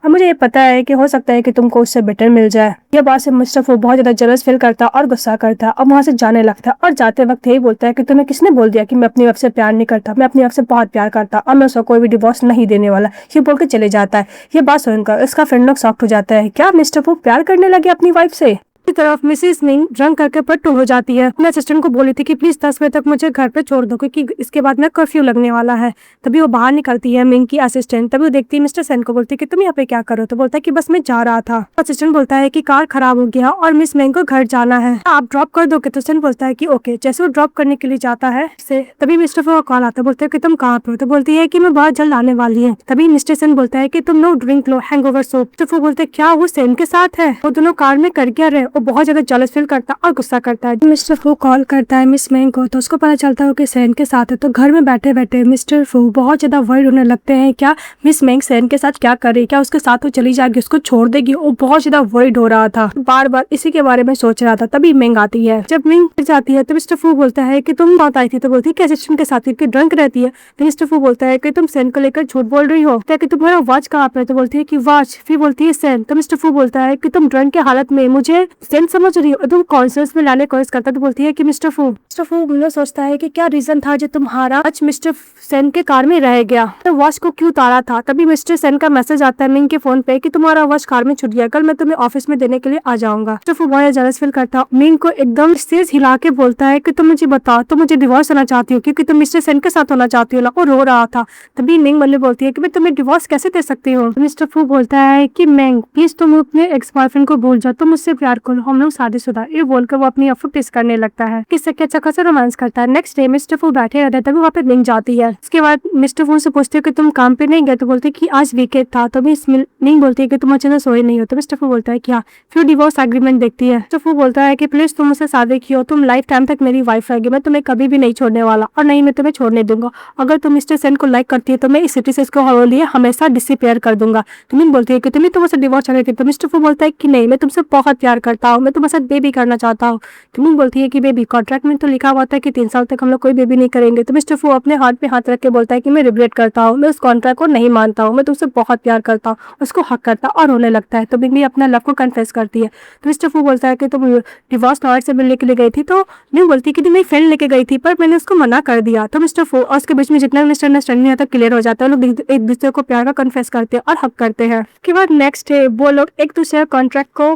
अब मुझे ये पता है कि हो सकता है कि तुमको उससे बेटर मिल जाए। यह बात से मिस्टर फू बहुत ज्यादा जलस फील करता और गुस्सा करता और वहां से जाने लगता और जाते वक्त यही बोलता है कि तुम्हें किसने बोल दिया कि मैं अपनी वाइफ से प्यार नहीं करता, मैं अपनी वाइफ से बहुत प्यार करता और मैं उसको कोई भी डिवोर्स नहीं देने वाला, ये बोल के चले जाता है। ये बात सुनकर उसका फ्रेंड लोग शॉक्ड हो जाता है, क्या मिस्टर फू प्यार करने लगे अपनी वाइफ से। दूसरी तरफ मिसेस मिंग ड्रंक करके पट्टू हो जाती है। अपने असिस्टेंट को बोली थी कि प्लीज 10 बजे तक मुझे घर पे छोड़ दो क्योंकि इसके बाद में कर्फ्यू लगने वाला है। तभी वो बाहर निकलती है मिंग की असिस्टेंट, तभी वो देखती है मिस्टर सेन को, बोलती है कि तुम यहाँ पे क्या करो। तो बोलता है कि बस मैं जा रहा था। असिस्टेंट बोलता है कि कार खराब हो गया और मिस मिंग को घर जाना है, आप ड्रॉप कर दोगे। तो सेन बोलता है कि ओके। जैसे वो ड्रॉप करने के लिए जाता है तभी मिस्टर फू का कॉल आता है, बोलते है कि तुम कहाँ पे हो। तो बोलती है कि मैं बहुत जल्द आने वाली है। तभी मिस्टर सेन बोलता है कि तुम नो ड्रिंक लो, हैंगओवर सोप। तो फू बोलते क्या वो सेन के साथ है, वो दोनों कार में कर क्या रहे। वो बहुत ज्यादा जलस फील करता और गुस्सा करता है। मिस्टर फू कॉल करता है मिस मिंग को, तो उसको पता चलता है कि सेन के साथ है। तो घर में बैठे बैठे मिस्टर फू बहुत ज्यादा वर्ड होने लगते हैं, क्या मिस मिंग सेन के साथ क्या करे, क्या उसके साथ वो चली जाएगी, उसको छोड़ देगी। वो बहुत ज्यादा वर्ड हो रहा था, बार बार इसी के बारे में सोच रहा था। तभी मिंग आती है। जब मिंग जाती है तो मिस्टर फू बोलता है कि तुम बात आई थी। तो बोलती है कि असिस्टेंट के साथ क्योंकि ड्रंक रहती है। तो मिस्टर फू बोलता है कि तुम सेन को लेकर झूठ बोल रही हो, कि तुम्हारा वॉच कहाँ पे। तो बोलती है कि वॉच। फिर बोलती है सेन। तो मिस्टर फू बोलता है कि तुम ड्रंक के हालत में मुझे सेन समझ रही हो, तुम कॉन्शियस में लाने कोशिश करता। तो बोलती है कि मिस्टर फू सोचता है कि क्या रीजन था जो तुम्हारा वॉच मिस्टर सेन के कार में रह गया, तो वॉच को क्यों उतारा था। तभी मिस्टर सेन का मैसेज आता है मिंग के फोन पे कि तुम्हारा वॉच कार में छूट गया, कल मैं तुम्हें ऑफिस में देने के लिए आ जाऊंगा। मिस्टर फू बहुत जेलस फील करता, मिंग को एकदम तेज हिला के बोलता है कि तुम मुझे बताओ, तुम मुझे डिवोर्स होना चाहती हो क्योंकि तुम मिस्टर सेन के साथ होना चाहती हो ना। वो रो रहा था। तभी मिंग मल्ले बोलती है कि मैं तुम्हें डिवोर्स कैसे दे सकती हूँ। मिस्टर फू बोलता है कि मिंग प्लीज तुम अपने एक्स बॉयफ्रेंड को भूल जाओ, तुम मुझसे प्यार करो, हम लोग शादीशुदा। ये बोलकर वो अपनी अफवाह टेस्ट करने लगता है, किससे अच्छा खासा रोमांस करता है। नेक्स्ट डे मिस्टर फू बैठे रहते हैं, तभी वहाँ पे मिंग जाती है। उसके बाद मिस्टर फू से पूछते हो कि तुम काम पे नहीं गए। तो बोलते कि आज वीकेंड था। तो मिंग बोलती है कि तुम अचानक सोए नहीं हो। तो मिस्टर फू बोलता है कि हाँ। फिर डिवोर्स एग्रीमेंट देखती है। मिस्टर फू बोलता है कि प्लीज तुम मुझसे शादी की हो, तुम लाइफ टाइम तक मेरी वाइफ रहेगी, मैं तुम्हें कभी भी नहीं छोड़ने वाला और नहीं मैं तुम्हें छोड़ने दूंगा। अगर तुम मिस्टर सेन को लाइक करती है तो मैं इस सिटी से इसको लिए हमेशा डिसअपीयर कर दूंगा। तो मिंग बोलती है कि तुम्हें तुमसे डिवोर्स चाहती थी। तो मिस्टर फू बोलता है कि नहीं, मैं तुमसे बहुत प्यार करता हूँ, मैं तुम्हारे साथ बेबी करना चाहता हूँ। तो मिंग बोलती है कि बेबी कॉन्ट्रैक्ट में तो लिखा हुआ था कि 3 साल तक हम लोग कोई बेबी नहीं करेंगे। तो मिस्टर फू अपने हाथ पे हाथ रख के बोलता है कि मैं रिग्रेट करता हूँ, मैं उस कॉन्ट्रैक्ट को नहीं मानता हूँ, मैं तुमसे बहुत प्यार करता हूँ। उसको हक करता और रोने लगता है। तो मिंग भी अपना लव को कन्फेस करती है। तो मिस्टर फू बोलता है कि तुम डिवोर्स लॉयर से मिलने के लिए गई थी। तो मिंग बोलती है कि मेरी फ्रेंड लेके गई थी पर मैंने उसको मना कर दिया। तो मिस्टर फू और उसके बीच में जितना मिसअंडरस्टैंडिंग आता है क्लियर हो जाता है, लोग एक दूसरे को प्यार का कन्फेस करते हैं और हक करते हैं। उसके बाद नेक्स्ट डे वो लोग एक दूसरे कॉन्ट्रैक्ट को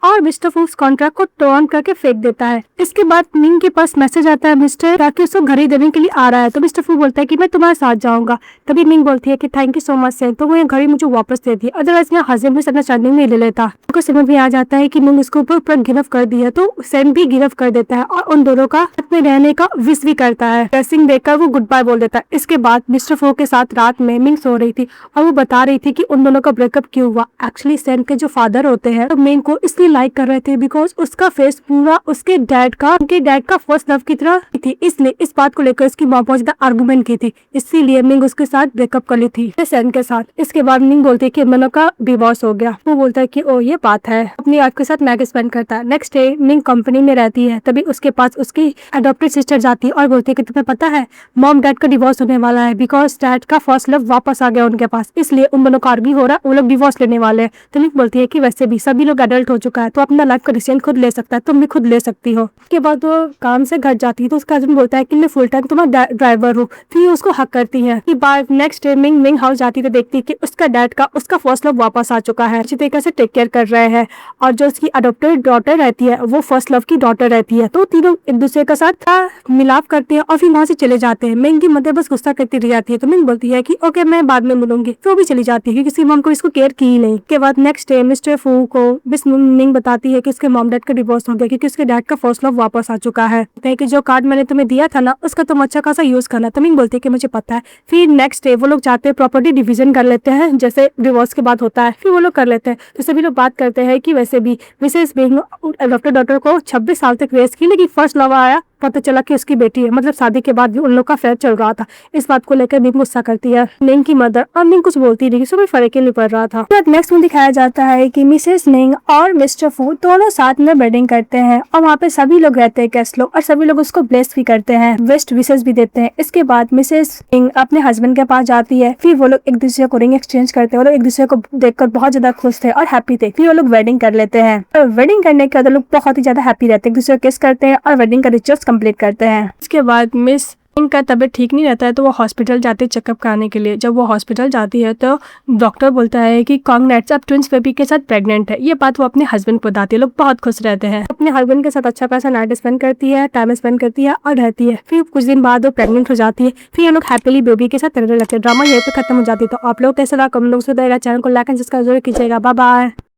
और मिस्टर फू उस कॉन्ट्रैक्ट को टर्न करके फेंक देता है। इसके बाद मिंग के पास मैसेज आता है मिस्टर ताकि उसको घड़ी देने के लिए आ रहा है। तो मिस्टर फू बोलता है कि मैं तुम्हारे साथ जाऊंगा। तभी मिंग बोलती है कि thank you so much Sen, तो वो ये घड़ी मुझे वापस दे दी, अदरवाइज मैं हस्बैंड भी अंडरस्टैंडिंग नहीं ले लेता। उनको समझ में आ जाता है कि मिंग उसके ऊपर गिव अप कर दी है, तो सेन भी गिव अप कर देता है और उन दोनों का साथ में रहने का विश भी करता है। ड्रेसिंग देखकर वो गुड बाय बोल देता है। इसके बाद मिस्टर फू के साथ रात में मिंग सो रही थी और वो बता रही थी कि उन दोनों का ब्रेकअप क्यों हुआ। एक्चुअली सेन के जो फादर होते हैं तो मिंग को इसलिए लाइक कर रहे थे बिकॉज उसका फेस पूरा उसके डैड का फर्स्ट लव की तरह थी, इसलिए इस बात को लेकर उसकी माँ बहुत ज्यादा आर्गुमेंट की थी, इसीलिए मिंग उसके साथ ब्रेकअप कर ली थी सेन के साथ। इसके बाद मिंग बोलती है कि इन दोनों का डिवोर्स हो गया। वो बोलता है कि ओ ये बात है, अपनी वाइफ के साथ मैगी स्पेंड करता है। नेक्स्ट डे मिंग कंपनी में रहती है, तभी उसके पास उसकी अडॉप्टेड सिस्टर जाती है और बोलती है कि तुम्हें पता है मॉम डैड का डिवोर्स होने वाला है बिकॉज डैड का फर्स्ट लव वापस आ गया उनके पास, इसलिए उन दोनों का आर्ग्यू हो रहा है, वो लोग डिवोर्स लेने वाले हैं। तो मिंग बोलती है कि वैसे भी सभी लोग एडल्ट हो चुका है तो अपना लाइफ का डिसीजन खुद ले सकता है, तुम भी खुद ले सकती हो। उसके बाद वो काम से घर जाती है तो उसका हस्बैंड बोलता है कि मैं फुल टाइम तुम्हारा ड्राइवर हूँ, फिर उसको हक करती है। कि बाद नेक्स्ट डे मिंग हाउस जाती है तो देखती है कि उसका डैड का उसका फर्स्ट लव वापस आ चुका है, अच्छी तरीके से टेक केयर कर रहे हैं, और जो उसकी अडॉप्टेड डॉटर रहती है वो फर्स्ट लव की डॉटर रहती है। तो तीनों एक दूसरे के साथ मिलाप करते हैं और फिर वहां से चले जाते हैं। मिंग की मदर बस गुस्सा करती रह जाती है, तो मिंग बोलती है कि ओके मैं बाद में मिलूंगी, तो वो भी चली जाती है क्योंकि किसी मॉम को इसको केयर की ही नहीं। के बाद नेक्स्ट डे मिस्टर फू को मिंग बताती है कि उसके मॉम डैड का डिवोर्स हो गया क्योंकि उसके डैड का फर्स्ट लव वापस आ चुका है, कि जो कार्ड मैंने तुम्हें दिया था ना उसका तुम अच्छा खासा यूज करना। तो मिंग बोलती है कि मुझे पता है। फिर नेक्स्ट डे वो लोग जाते हैं प्रॉपर्टी डिवीजन कर लेते हैं, जैसे डिवोर्स के बाद होता है, फिर वो लोग कर लेते हैं। तो सभी लोग बात करते हैं कि वैसे भी मिसेस बिंग अडॉप्टेड डॉटर को 26 साल तक रेस की, लेकिन फर्स्ट लव आया पता चला कि उसकी बेटी है, मतलब शादी के बाद भी उन लोग का अफेयर चल रहा था। इस बात को लेकर मिंग गुस्सा करती है मिंग की मदर, और मिंग कुछ बोलती नहीं, कोई फर्क ही नहीं पड़ रहा था। नेक्स्ट में दिखाया जाता है कि मिसेस मिंग और मिस्टर फू दोनों साथ में वेडिंग करते हैं और वहाँ पे सभी लोग रहते हैं गेस्ट लोग, और सभी लोग उसको ब्लेस भी करते हैं, बेस्ट विशेस भी देते हैं। इसके बाद मिसेस मिंग अपने हस्बैंड के पास जाती है, फिर वो लोग एक दूसरे को रिंग एक्सचेंज करते हैं। वो लोग एक दूसरे को देखकर बहुत ज्यादा खुश थे और हैप्पी थे। फिर वो लोग वेडिंग कर लेते हैं। वेडिंग करने के बाद लोग बहुत ही ज्यादा हैप्पी रहते हैं, एक दूसरे को किस करते हैं और वेडिंग का रिचुअल्स कंप्लीट करते हैं। इसके बाद मिस इनका तबीयत ठीक नहीं रहता है तो वो हॉस्पिटल जाती है चेकअप कराने के लिए। जब वो हॉस्पिटल जाती है तो डॉक्टर बोलता है कि कांग्रेट्स, अब ट्विंस बेबी के साथ प्रेग्नेंट है। ये बात वो अपने हस्बैंड को बताती है। लोग बहुत खुश रहते हैं, अपने हस्बैंड के साथ अच्छा खासा नाइट स्पेंड करती है, टाइम स्पेंड करती है और रहती है। फिर कुछ दिन बाद वो प्रेग्नेंट हो जाती है। फिर ये लोग हैप्पीली बेबी के साथ रहने लगते हैं। ड्रामा यहीं पे खत्म हो जाती है। तो आप लोग कैसा लगा कमेंट बॉक्स में बताइएगा। चैनल को लाइक एंड सब्सक्राइब जरूर कीजिएगा। Bye bye.